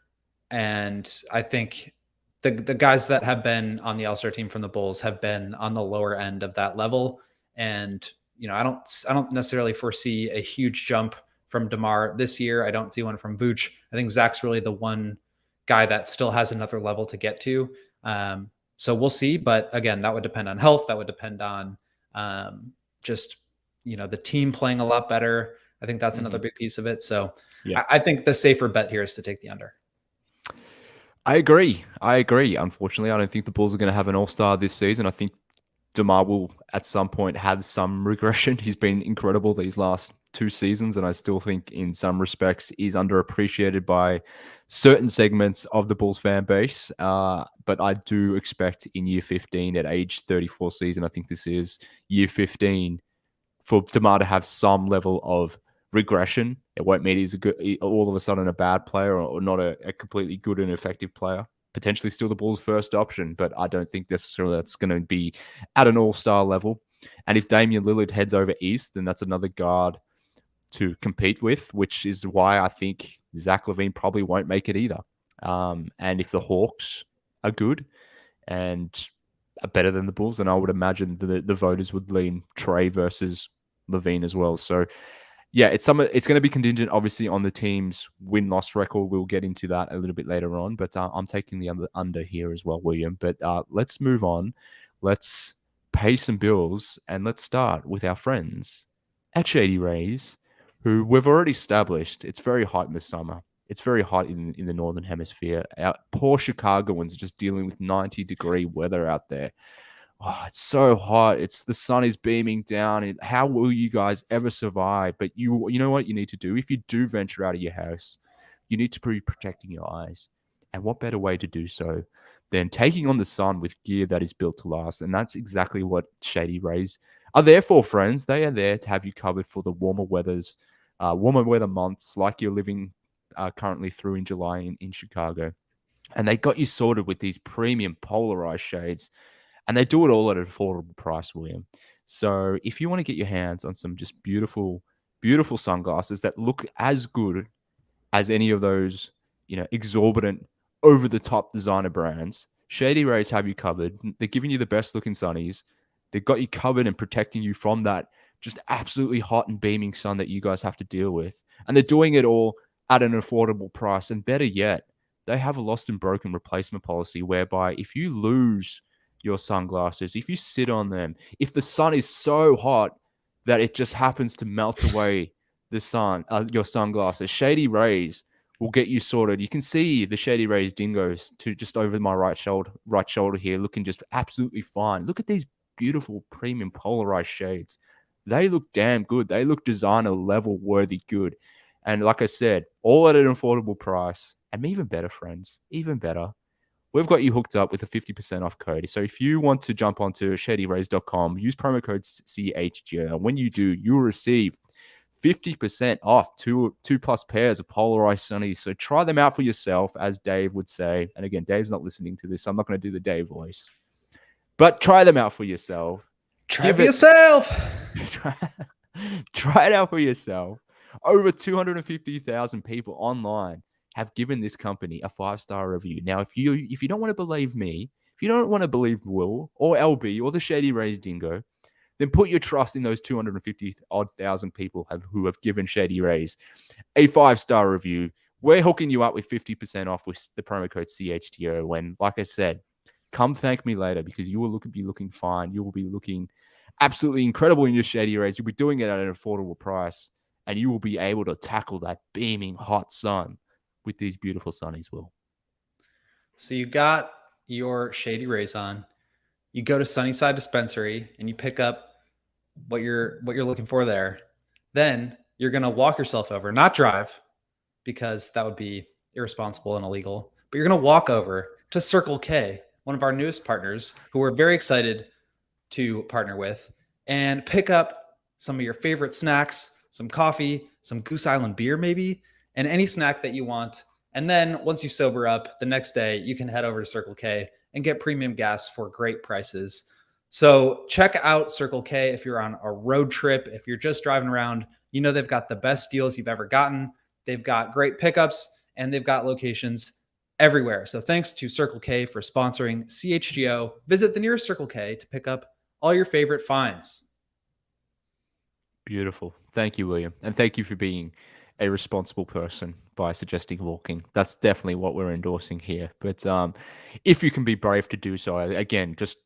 And I think the guys that have been on the all-star team from the Bulls have been on the lower end of that level. And, I don't necessarily foresee a huge jump from DeMar this year. I don't see one from Vooch. I think Zach's really the one guy that still has another level to get to. So we'll see. But again, that would depend on health. That would depend on just, the team playing a lot better. I think that's another big piece of it. So yeah. I think the safer bet here is to take the under. I agree. Unfortunately, I don't think the Bulls are going to have an all-star this season. I think DeMar will at some point have some regression. He's been incredible these last 2 seasons, and I still think in some respects he's underappreciated by certain segments of the Bulls fan base. But I do expect in year 15 at age 34 season, I think this is year 15, for DeMar to have some level of regression. It won't mean he's all of a sudden a bad player or not a completely good and effective player. Potentially still the Bulls' first option, but I don't think necessarily that's going to be at an all-star level. And if Damian Lillard heads over east, then that's another guard to compete with, which is why I think Zach LaVine probably won't make it either. And if the Hawks are good and are better than the Bulls, then I would imagine the voters would lean Trey versus LaVine as well. So yeah, it's going to be contingent, obviously, on the team's win-loss record. We'll get into that a little bit later on, but I'm taking the under here as well, William. But let's move on. Let's pay some bills, and let's start with our friends at Shady Rays, who we've already established. It's very hot in the summer. It's very hot in the Northern Hemisphere. Our poor Chicagoans are just dealing with 90-degree weather out there. Oh, it's so hot. The sun is beaming down. How will you guys ever survive? But you know what you need to do? If you do venture out of your house, you need to be protecting your eyes. And what better way to do so than taking on the sun with gear that is built to last? And that's exactly what Shady Rays are there for, friends. They are there to have you covered for the warmer weather months, like you're living currently through in July in Chicago. And they got you sorted with these premium polarized shades. And they do it all at an affordable price, William. So if you want to get your hands on some just beautiful, beautiful sunglasses that look as good as any of those, exorbitant, over-the-top designer brands, Shady Rays have you covered. They're giving you the best looking sunnies. They've got you covered and protecting you from that just absolutely hot and beaming sun that you guys have to deal with. And they're doing it all at an affordable price. And better yet, they have a lost and broken replacement policy whereby if you lose your sunglasses, if you sit on them, if the sun is so hot that it just happens to melt away your sunglasses, Shady Rays will get you sorted. You can see the Shady Rays dingoes to just over my right shoulder here, looking just absolutely fine. Look at these beautiful premium polarized shades. They look damn good. They look designer level worthy good. And like I said, all at an affordable price. And even better, friends, even better, we've got you hooked up with a 50% off code. So if you want to jump onto shadyrays.com, use promo code CHGO. And when you do, you'll receive 50% off two plus pairs of polarized sunnies. So try them out for yourself, as Dave would say. And again, Dave's not listening to this, so I'm not going to do the Dave voice. But try them out for yourself. Try yourself. Try it out for yourself. Over 250,000 people online have given this company a 5-star review. Now, if you don't want to believe me, if you don't want to believe Will or LB or the Shady Rays Dingo, then put your trust in those 250,000 people who have given Shady Rays a 5-star review. We're hooking you up with 50% off with the promo code CHTO. When, like I said, come thank me later because you will be looking fine. You will be looking absolutely incredible in your Shady Rays. You'll be doing it at an affordable price, and you will be able to tackle that beaming hot sun with these beautiful sunnies, Will. So you got your Shady Rays on. You go to Sunnyside Dispensary and you pick up what you're looking for there. Then you're going to walk yourself over, not drive, because that would be irresponsible and illegal. But you're going to walk over to Circle K, one of our newest partners who we're very excited to partner with, and pick up some of your favorite snacks, some coffee, some Goose Island beer maybe, and any snack that you want. And then once you sober up, the next day you can head over to Circle K and get premium gas for great prices. So check out Circle K if you're on a road trip, if you're just driving around. They've got the best deals you've ever gotten. They've got great pickups, and they've got locations everywhere. So thanks to Circle K for sponsoring CHGO. Visit the nearest Circle K to pick up all your favorite finds. Beautiful. Thank you, William. And thank you for being a responsible person by suggesting walking. That's definitely what we're endorsing here. But if you can be brave to do so, again, just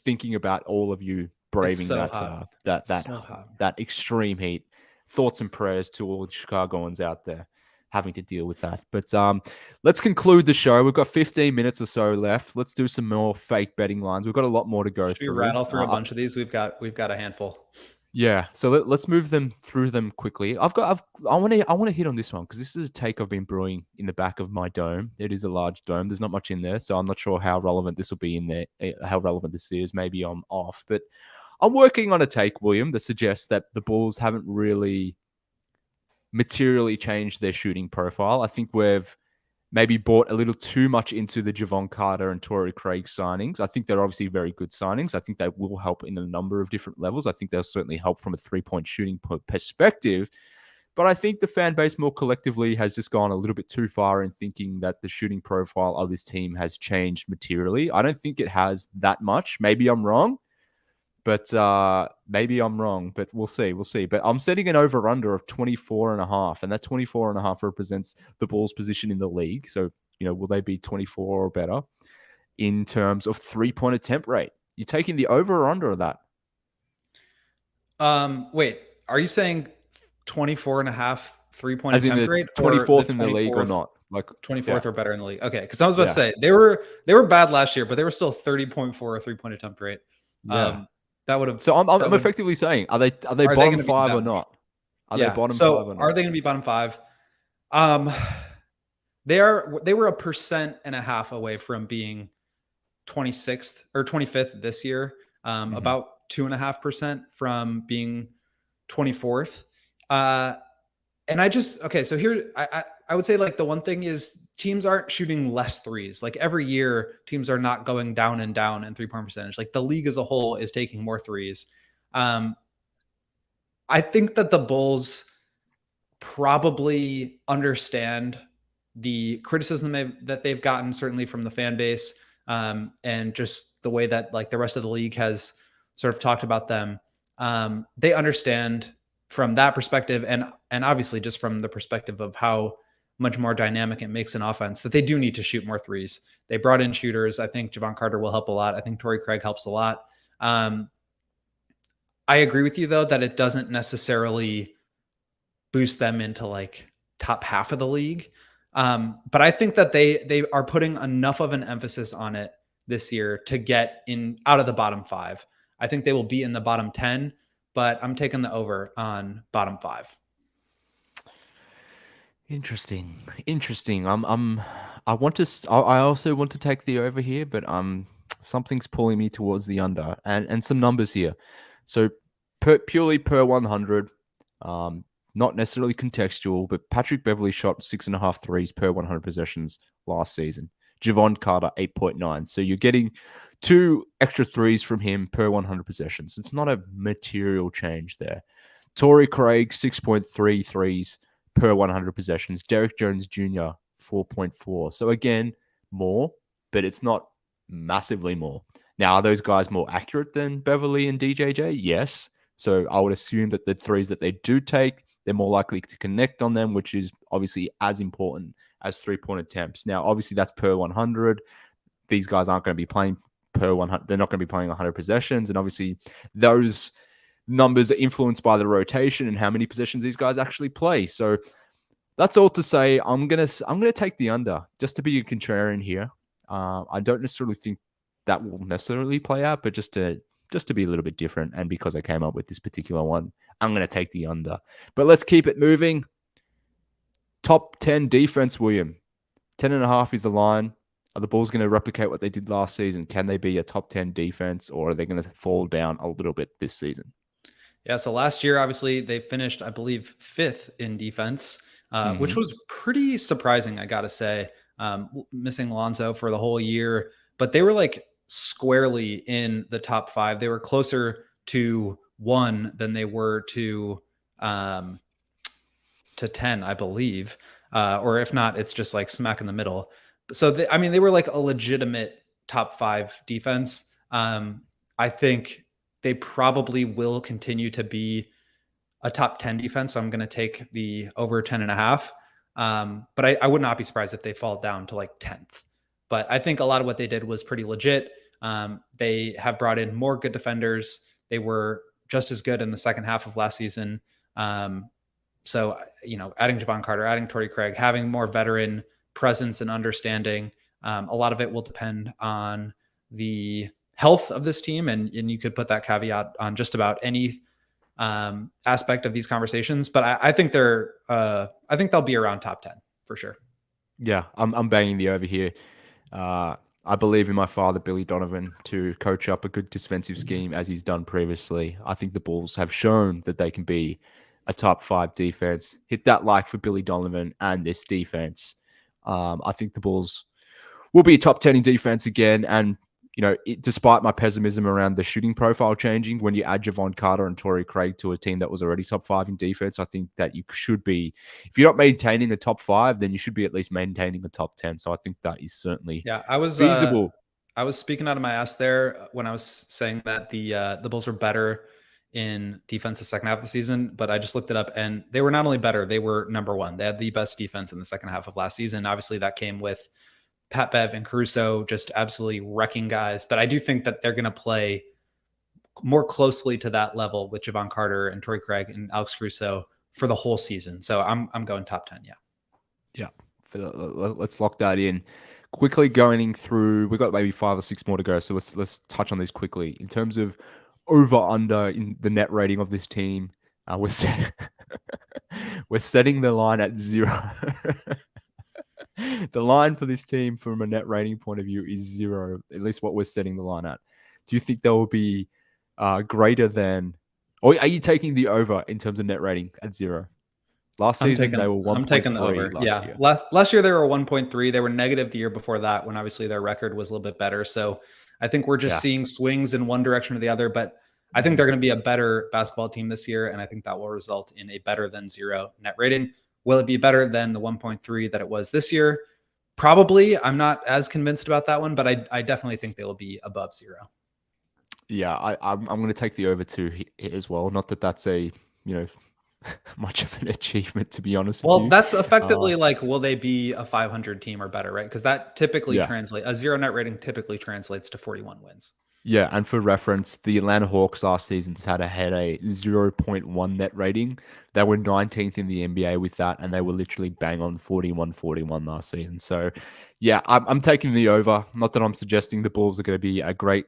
thinking about all of you braving that extreme heat, thoughts and prayers to all the Chicagoans out there. having to deal with that. But let's conclude the show. We've got 15 minutes or so left. Let's do some more fake betting lines. We've got a lot more to go Should we through. rattle through a bunch of these? We've got a handful. Yeah, so let's move them through them quickly. I want to hit on this one because this is a take I've been brewing in the back of my dome. It is a large dome. There's not much in there, so I'm not sure how relevant this will be in there. How relevant this is. Maybe I'm off, but I'm working on a take, William, that suggests that the Bulls haven't really materially changed their shooting profile. I think we've maybe bought a little too much into the Javon Carter and Torrey Craig signings. I think they're obviously very good signings. I think they will help in a number of different levels. I think they'll certainly help from a three-point shooting perspective. But I think the fan base more collectively has just gone a little bit too far in thinking that the shooting profile of this team has changed materially. I don't think it has that much. Maybe I'm wrong. But maybe I'm wrong, but we'll see. We'll see. But I'm setting an over-under of 24.5, and that 24.5 represents the Bulls' position in the league. So, will they be 24 or better in terms of three-point attempt rate? You're taking the over or under of that? Wait, are you saying 24.5 three-point attempt rate? 24th in the league or not? Like 24th or better in the league? Okay, because I was about to say they were bad last year, but they were still 30.4 three-point attempt rate. Yeah. That would have. So I'm effectively saying, are they bottom five or not? Are they bottom five or not? Are they going to be bottom five? They were 1.5% away from being 26th or 25th this year. About 2.5% from being 24th. And so here I would say like the one thing is teams aren't shooting less threes. Like every year, teams are not going down and down in three-point percentage. Like the league as a whole is taking more threes. I think that the Bulls probably understand the criticism that they've gotten, certainly from the fan base, and just the way that like the rest of the league has sort of talked about them. They understand from that perspective, and obviously just from the perspective of how much more dynamic it makes an offense, that they do need to shoot more threes. They brought in shooters. I think Javon Carter will help a lot. I think Torrey Craig helps a lot. I agree with you though, that it doesn't necessarily boost them into like top half of the league. But I think that they are putting enough of an emphasis on it this year to get in out of the bottom five. I think they will be in the bottom 10, but I'm taking the over on bottom 5. Interesting. I also want to take the over here, but something's pulling me towards the under, and some numbers here. So purely per 100, not necessarily contextual, but Patrick Beverley shot 6.5 threes per 100 possessions last season. Javon Carter 8.9. So you're getting 2 extra threes from him per 100 possessions. It's not a material change there. Torrey Craig 6.3 threes per 100 possessions. Derek Jones Jr. 4.4. So again, more, but it's not massively more. Now, are those guys more accurate than Beverly and DJJ? Yes. So I would assume that the threes that they do take, they're more likely to connect on them, which is obviously as important as three-point attempts. Now, obviously that's per 100. These guys aren't going to be playing per 100. They're not going to be playing 100 possessions. And obviously those numbers are influenced by the rotation and how many possessions these guys actually play. So that's all to say. I'm gonna take the under just to be a contrarian here. I don't necessarily think that will necessarily play out, but just to be a little bit different, and because I came up with this particular one, I'm gonna take the under. But let's keep it moving. Top 10 defense, William. 10.5 is the line. Are the Bulls going to replicate what they did last season? Can they be a top 10 defense, or are they going to fall down a little bit this season? Yeah, so last year, obviously, they finished, I believe, 5th in defense, which was pretty surprising, I got to say, missing Lonzo for the whole year. But they were like squarely in the top 5. They were closer to 1 than they were to 10, I believe. Or if not, it's just like smack in the middle. So, they were like a legitimate top 5 defense. I think they probably will continue to be a top 10 defense. So I'm going to take the over 10.5. But I would not be surprised if they fall down to like 10th. But I think a lot of what they did was pretty legit. They have brought in more good defenders. They were just as good in the second half of last season. So, adding Javon Carter, adding Torrey Craig, having more veteran presence and understanding. A lot of it will depend on the health of this team. And you could put that caveat on just about any aspect of these conversations. But I think I think they'll be around top 10 for sure. Yeah, I'm banging the over here. I believe in my father, Billy Donovan, to coach up a good defensive scheme as he's done previously. I think the Bulls have shown that they can be a top 5 defense. Hit that like for Billy Donovan and this defense. I think the Bulls will be a top 10 in defense again. And, despite my pessimism around the shooting profile changing, when you add Javon Carter and Torrey Craig to a team that was already top 5 in defense, I think that you should be, if you're not maintaining the top 5, then you should be at least maintaining the top 10. So I think that is certainly feasible. I was speaking out of my ass there when I was saying that the Bulls were better in defense the second half of the season, but I just looked it up and they were not only better, they were number 1. They had the best defense in the second half of last season. Obviously that came with Pat Bev and Caruso just absolutely wrecking guys. But I do think that they're going to play more closely to that level with Javon Carter and Torrey Craig and Alex Caruso for the whole season. So I'm going top 10. Yeah. Yeah. Let's lock that in. Quickly going through, we've got maybe 5 or 6 more to go. So let's touch on these quickly. In terms of over under in the net rating of this team, we're setting the line at 0. The line for this team from a net rating point of view is 0, at least what we're setting the line at. Do you think there will be greater than, or are you taking the over in terms of net rating at 0? Last season, they were 1.3. I'm taking the over. Yeah. Last year, they were 1.3. They were negative the year before that when obviously their record was a little bit better. So I think we're just seeing swings in one direction or the other, but I think they're going to be a better basketball team this year. And I think that will result in a better than 0 net rating. Will it be better than the 1.3 that it was this year? Probably. I'm not as convinced about that one, but I definitely think they will be above 0. Yeah, I'm going to take the over 2 as well. Not that that's a, much of an achievement, to be honest with you. Well, that's effectively like, will they be a 500 team or better, right? Because that typically translates, a 0 net rating typically translates to 41 wins. Yeah, and for reference, the Atlanta Hawks last season had a 0.1 net rating. They were 19th in the NBA with that, and they were literally bang on 41-41 last season. So, yeah, I'm taking the over. Not that I'm suggesting the Bulls are going to be a great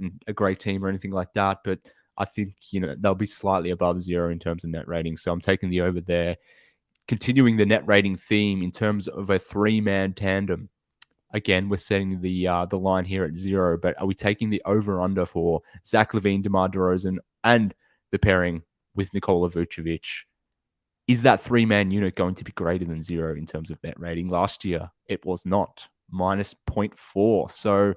team or anything like that, but I think they'll be slightly above 0 in terms of net rating. So I'm taking the over there. Continuing the net rating theme in terms of a 3-man tandem. Again, we're setting the line here at 0, but are we taking the over-under for Zach LaVine, DeMar DeRozan, and the pairing with Nikola Vucevic? Is that 3-man unit going to be greater than 0 in terms of net rating? Last year, it was not, minus 0.4. So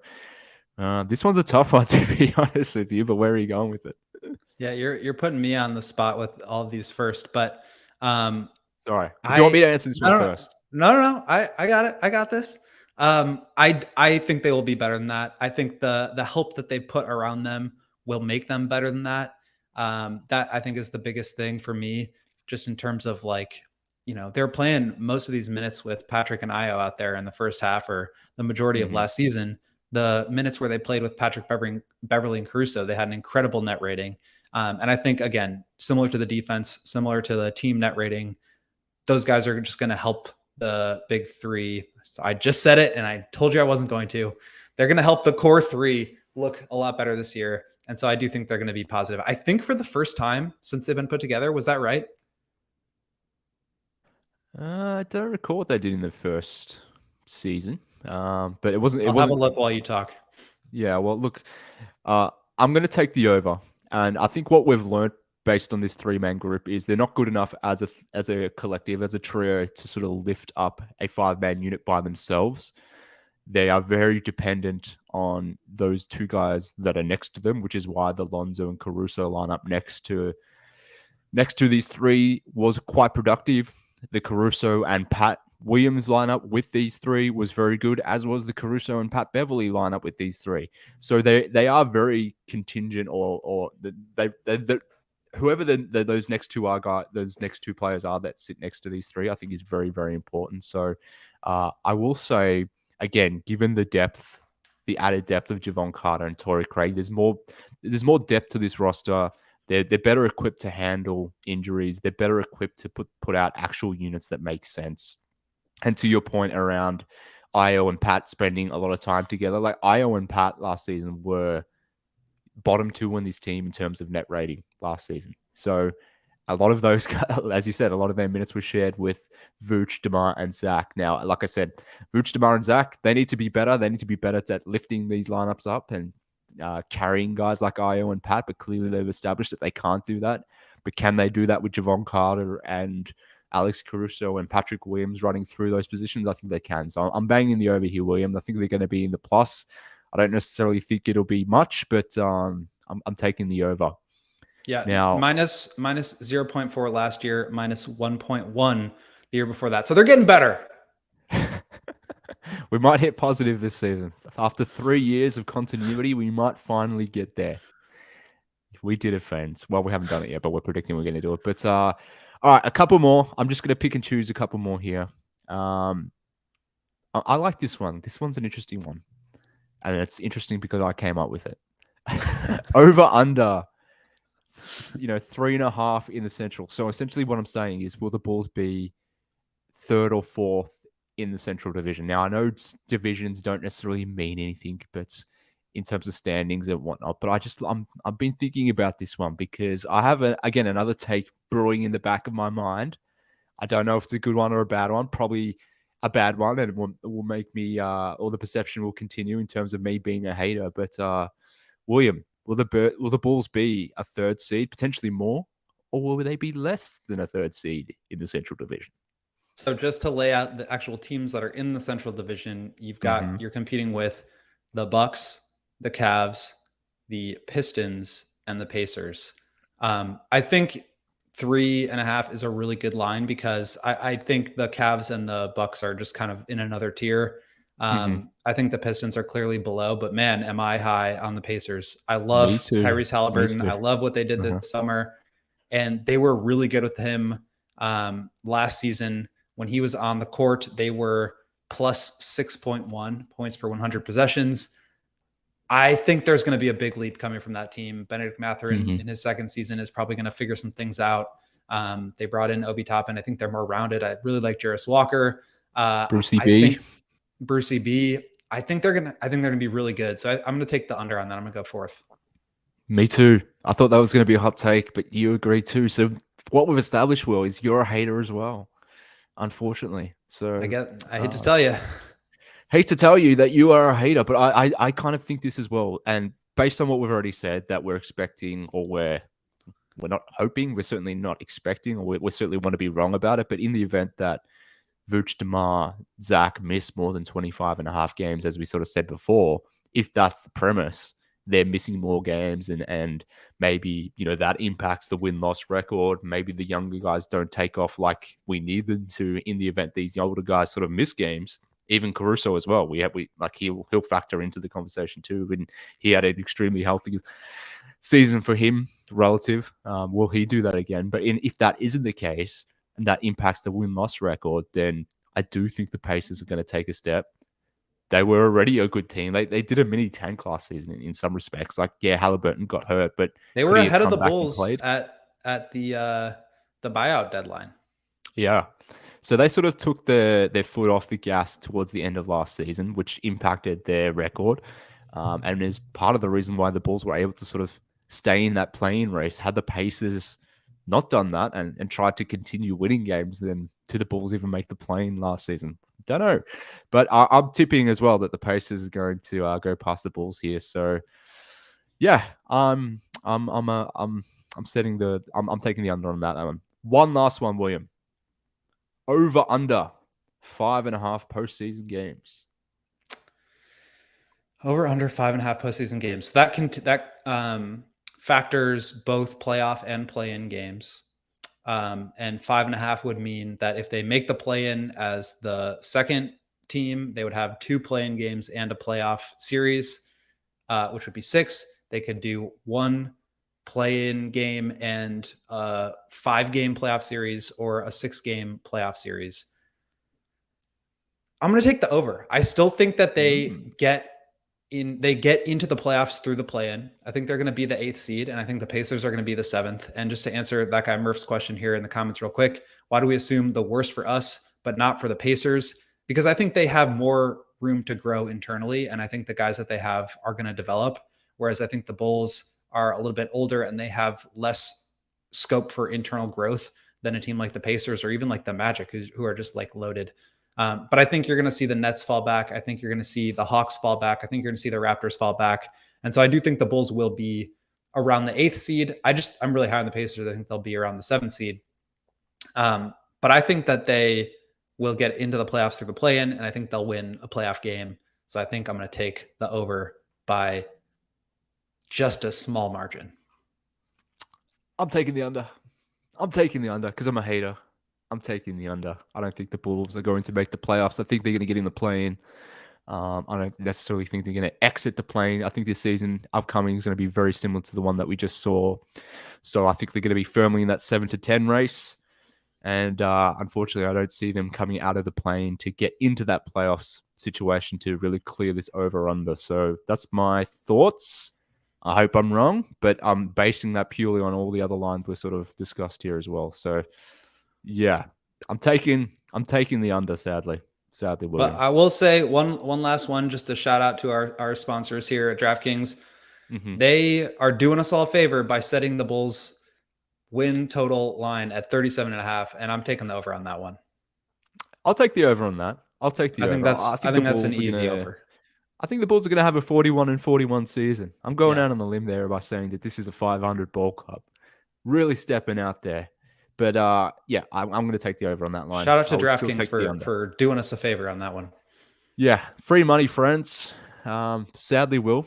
this one's a tough one, to be honest with you, but where are you going with it? Yeah, you're putting me on the spot with all of these first, but sorry. Do you want me to answer this one first? No. I got it. I got this. I think they will be better than that. I think the help that they put around them will make them better than that. That I think is the biggest thing for me, just in terms of they're playing most of these minutes with Patrick and Io out there in the first half or the majority of last season. The minutes where they played with Patrick Beverly and Caruso, they had an incredible net rating. And I think, again, similar to the defense, similar to the team net rating, those guys are just going to help the big 3. So I just said it, and I told you I wasn't going to. They're going to help the core 3 look a lot better this year. And so I do think they're going to be positive. I think for the first time since they've been put together, was that right? I don't recall what they did in the first season, but it wasn't. Have a look while you talk. Yeah, well, look, I'm going to take the over, and I think what we've learned based on this 3-man group is they're not good enough as a collective, as a trio, to sort of lift up a 5-man unit by themselves. They are very dependent on those 2 guys that are next to them, which is why the Lonzo and Caruso lineup next to these 3 was quite productive. The Caruso and Pat Williams lineup with these 3 was very good, as was the Caruso and Pat Beverly lineup with these 3. So they are very contingent, or whoever those next 2 players are that sit next to these 3, I think is very, very important. So I will say, again, given the depth, the added depth of Javon Carter and Torrey Craig, there's more depth to this roster They're better equipped to handle injuries. They're better equipped to put out actual units that make sense. And to your point around Io and Pat spending a lot of time together, like Io and Pat last season were bottom 2 on this team in terms of net rating last season. So a lot of those, as you said, a lot of their minutes were shared with Vooch, DeMar, and Zach. Now, like I said, Vooch, DeMar, and Zach, they need to be better. They need to be better at lifting these lineups up and carrying guys like Io and Pat, but clearly they've established that they can't do that. But can they do that with Javon Carter and Alex Caruso and Patrick Williams running through those positions? I think they can. So I'm banging the over here, William. I think they're going to be in the plus. I don't necessarily think it'll be much, but I'm taking the over. Yeah. Now minus 0.4 last year, minus 1.1 the year before that. So they're getting better. We might hit positive this season. After 3 years of continuity, we might finally get there. We did it, friends. Well, we haven't done it yet, but we're predicting we're going to do it. But all right, a couple more. I'm just going to pick and choose a couple more here. I like this one. This one's an interesting one. And it's interesting because I came up with it. Over under, 3.5 in the Central. So essentially what I'm saying is, will the Bulls be 3rd or 4th in the Central Division? Now, I know divisions don't necessarily mean anything, but in terms of standings and whatnot, but I've been thinking about this one because I have another take brewing in the back of my mind. I don't know if it's a good one or a bad one. Probably a bad one, and it will make me or the perception will continue in terms of me being a hater. But William, will the Bulls be a 3rd seed, potentially more, or will they be less than a 3rd seed in the Central Division? So just to lay out the actual teams that are in the Central Division, you're competing with the Bucks, the Cavs, the Pistons, and the Pacers. I think 3.5 is a really good line because I think the Cavs and the Bucks are just kind of in another tier. I think the Pistons are clearly below, but man, am I high on the Pacers. I love Tyrese Halliburton. I love what they did this summer, and they were really good with him last season. When he was on the court, they were plus 6.1 points per 100 possessions. I think there's going to be a big leap coming from that team. Benedict Mathurin in his 2nd season is probably going to figure some things out. They brought in Obi Toppin. I think they're more rounded. I really like Jarris Walker. Brucey B. Brucey B. I think they're gonna be really good. So I'm going to take the under on that. I'm going to go 4th. Me too. I thought that was going to be a hot take, but you agree too. So what we've established, Will, is you're a hater as well, unfortunately. So I hate to tell you. Hate to tell you that you are a hater, but I kind of think this as well. And based on what we've already said, that we're expecting, or we're not hoping, we're certainly not expecting, or we certainly want to be wrong about it. But in the event that Vooch, DeMar, Zach miss more than 25.5 games, as we sort of said before, if that's the premise, they're missing more games and maybe, that impacts the win-loss record. Maybe the younger guys don't take off like we need them to in the event these older guys sort of miss games. Even Caruso as well. He'll factor into the conversation too. And he had an extremely healthy season for him relative. Will he do that again? But if that isn't the case and that impacts the win-loss record, then I do think the Pacers are going to take a step. They were already a good team. They did a mini tank last season in some respects. Like, yeah, Halliburton got hurt, but they were ahead of the Bulls at the buyout deadline. Yeah. So they sort of took their foot off the gas towards the end of last season, which impacted their record. And is part of the reason why the Bulls were able to sort of stay in that play-in race. Had the Pacers not done that and tried to continue winning games, then do the Bulls even make the play-in last season? Don't know. But I'm tipping as well that the Pacers are going to go past the Bulls here. So yeah, I'm taking the under on that one. One last one, William. Over under 5.5 postseason games. Over under 5.5 postseason games. So that factors both playoff and play-in games. And 5.5 would mean that if they make the play-in as the 2nd team, they would have 2 play-in games and a playoff series, which would be 6. They could do 1 play-in game and a 5-game playoff series or a 6-game playoff series. I'm going to take the over. I still think that they get they get into the playoffs through the play-in. I think they're going to be the 8th seed, and I think the Pacers are going to be the 7th. And just to answer that guy Murph's question here in the comments real quick, why do we assume the worst for us but not for the Pacers? Because I think they have more room to grow internally, and I think the guys that they have are going to develop, whereas I think the Bulls are a little bit older and they have less scope for internal growth than a team like the Pacers or even like the Magic, who are just like loaded. But I think you're going to see the Nets fall back. I think you're going to see the Hawks fall back. I think you're going to see the Raptors fall back. And so I do think the Bulls will be around the 8th seed. I'm really high on the Pacers. I think they'll be around the 7th seed. But I think that they will get into the playoffs through the play-in, and I think they'll win a playoff game. So I think I'm going to take the over by just a small margin. I'm taking the under. I'm taking the under because I'm a hater. I'm taking the under. I don't think the Bulls are going to make the playoffs. I think they're going to get in the play-in. I don't necessarily think they're going to exit the play-in. I think this season upcoming is going to be very similar to the one that we just saw. So I think they're going to be firmly in that 7 to 10 race. And unfortunately, I don't see them coming out of the play-in to get into that playoffs situation to really clear this over-under. So that's my thoughts. I hope I'm wrong, but I'm basing that purely on all the other lines we're sort of discussed here as well. So yeah, I'm taking the under, sadly. William. But I will say one last one, just a shout out to our sponsors here at DraftKings. Mm-hmm. They are doing us all a favor by setting the Bulls win total line at 37.5, and I'm taking the over on that one. I'll take the over on that. I think that's an easy over. I think the Bulls are going to have a 41-41 season. I'm going out on the limb there by saying that this is a 500 ball club. Really stepping out there. But I'm going to take the over on that line. Shout out to DraftKings for doing us a favor on that one. Yeah, free money, friends. Sadly, Will,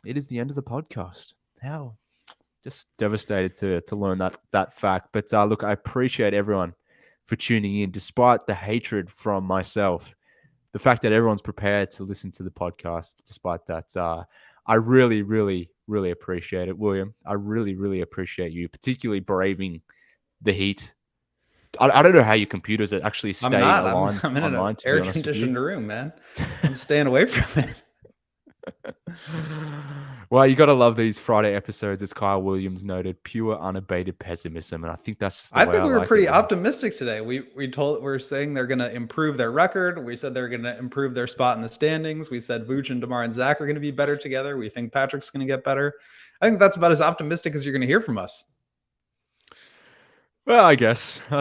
it is the end of the podcast. How just devastated to learn that fact. But look, I appreciate everyone for tuning in, despite the hatred from myself. The fact that everyone's prepared to listen to the podcast, despite that, I really, really, really appreciate it, William. I really, really appreciate you, particularly braving the heat. I don't know how your computers are actually staying aligned. I'm in an air-conditioned room, man. I'm staying away from it. Well, you got to love these Friday episodes, as Kyle Williams noted, pure, unabated pessimism, and I think that's just the way I think we were pretty optimistic today. We're saying they're going to improve their record. We said they're going to improve their spot in the standings. We said Vooch and DeMar and Zach are going to be better together. We think Patrick's going to get better. I think that's about as optimistic as you're going to hear from us. Well, I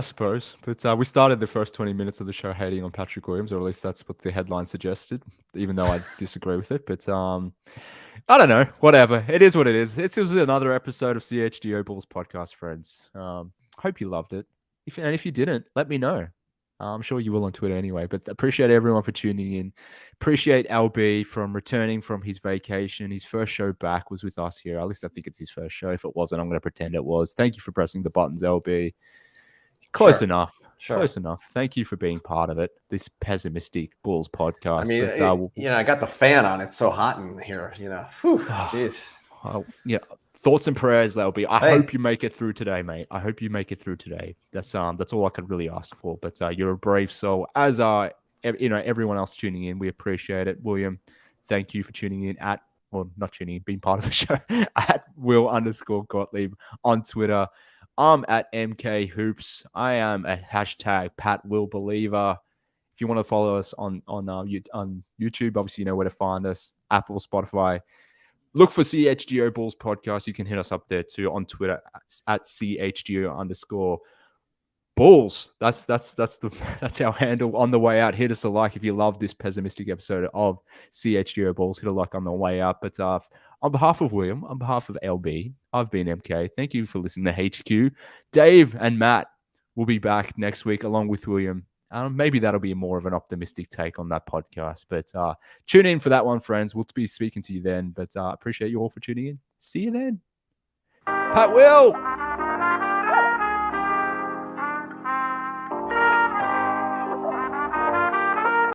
suppose. But we started the first 20 minutes of the show hating on Patrick Williams, or at least that's what the headline suggested, even though I disagree with it. But I don't know. Whatever. It is what it is. It was another episode of CHGO Bulls Podcast, friends. Hope you loved it. If you didn't, let me know. I'm sure you will on Twitter anyway. But appreciate everyone for tuning in. Appreciate LB from returning from his vacation. His first show back was with us here. At least I think it's his first show. If it wasn't, I'm going to pretend it was. Thank you for pressing the buttons, LB. Close enough. Sure. Close enough. Thank you for being part of it. This pessimistic Bulls podcast. I mean, I got the fan on. It's so hot in here. Jeez. Yeah. Thoughts and prayers, LB. I hope you make it through today, mate. I hope you make it through today. That's all I could really ask for. But you're a brave soul, as are everyone else tuning in. We appreciate it, William. Thank you for tuning in not tuning in, being part of the show at Will_Gottlieb on Twitter. I'm at MK Hoops. I am a hashtag Pat Will Believer. If you want to follow us on YouTube, obviously you know where to find us. Apple, Spotify. Look for CHGO Bulls Podcast. You can hit us up there too on Twitter at CHGO_Bulls. That's our handle on the way out. Hit us a like if you love this pessimistic episode of CHGO Bulls. Hit a like on the way out. But on behalf of William, on behalf of LB, I've been MK. Thank you for listening to HQ. Dave and Matt will be back next week along with William. Maybe that'll be more of an optimistic take on that podcast. But tune in for that one, friends. We'll be speaking to you then. But appreciate you all for tuning in. See you then. Pat Will.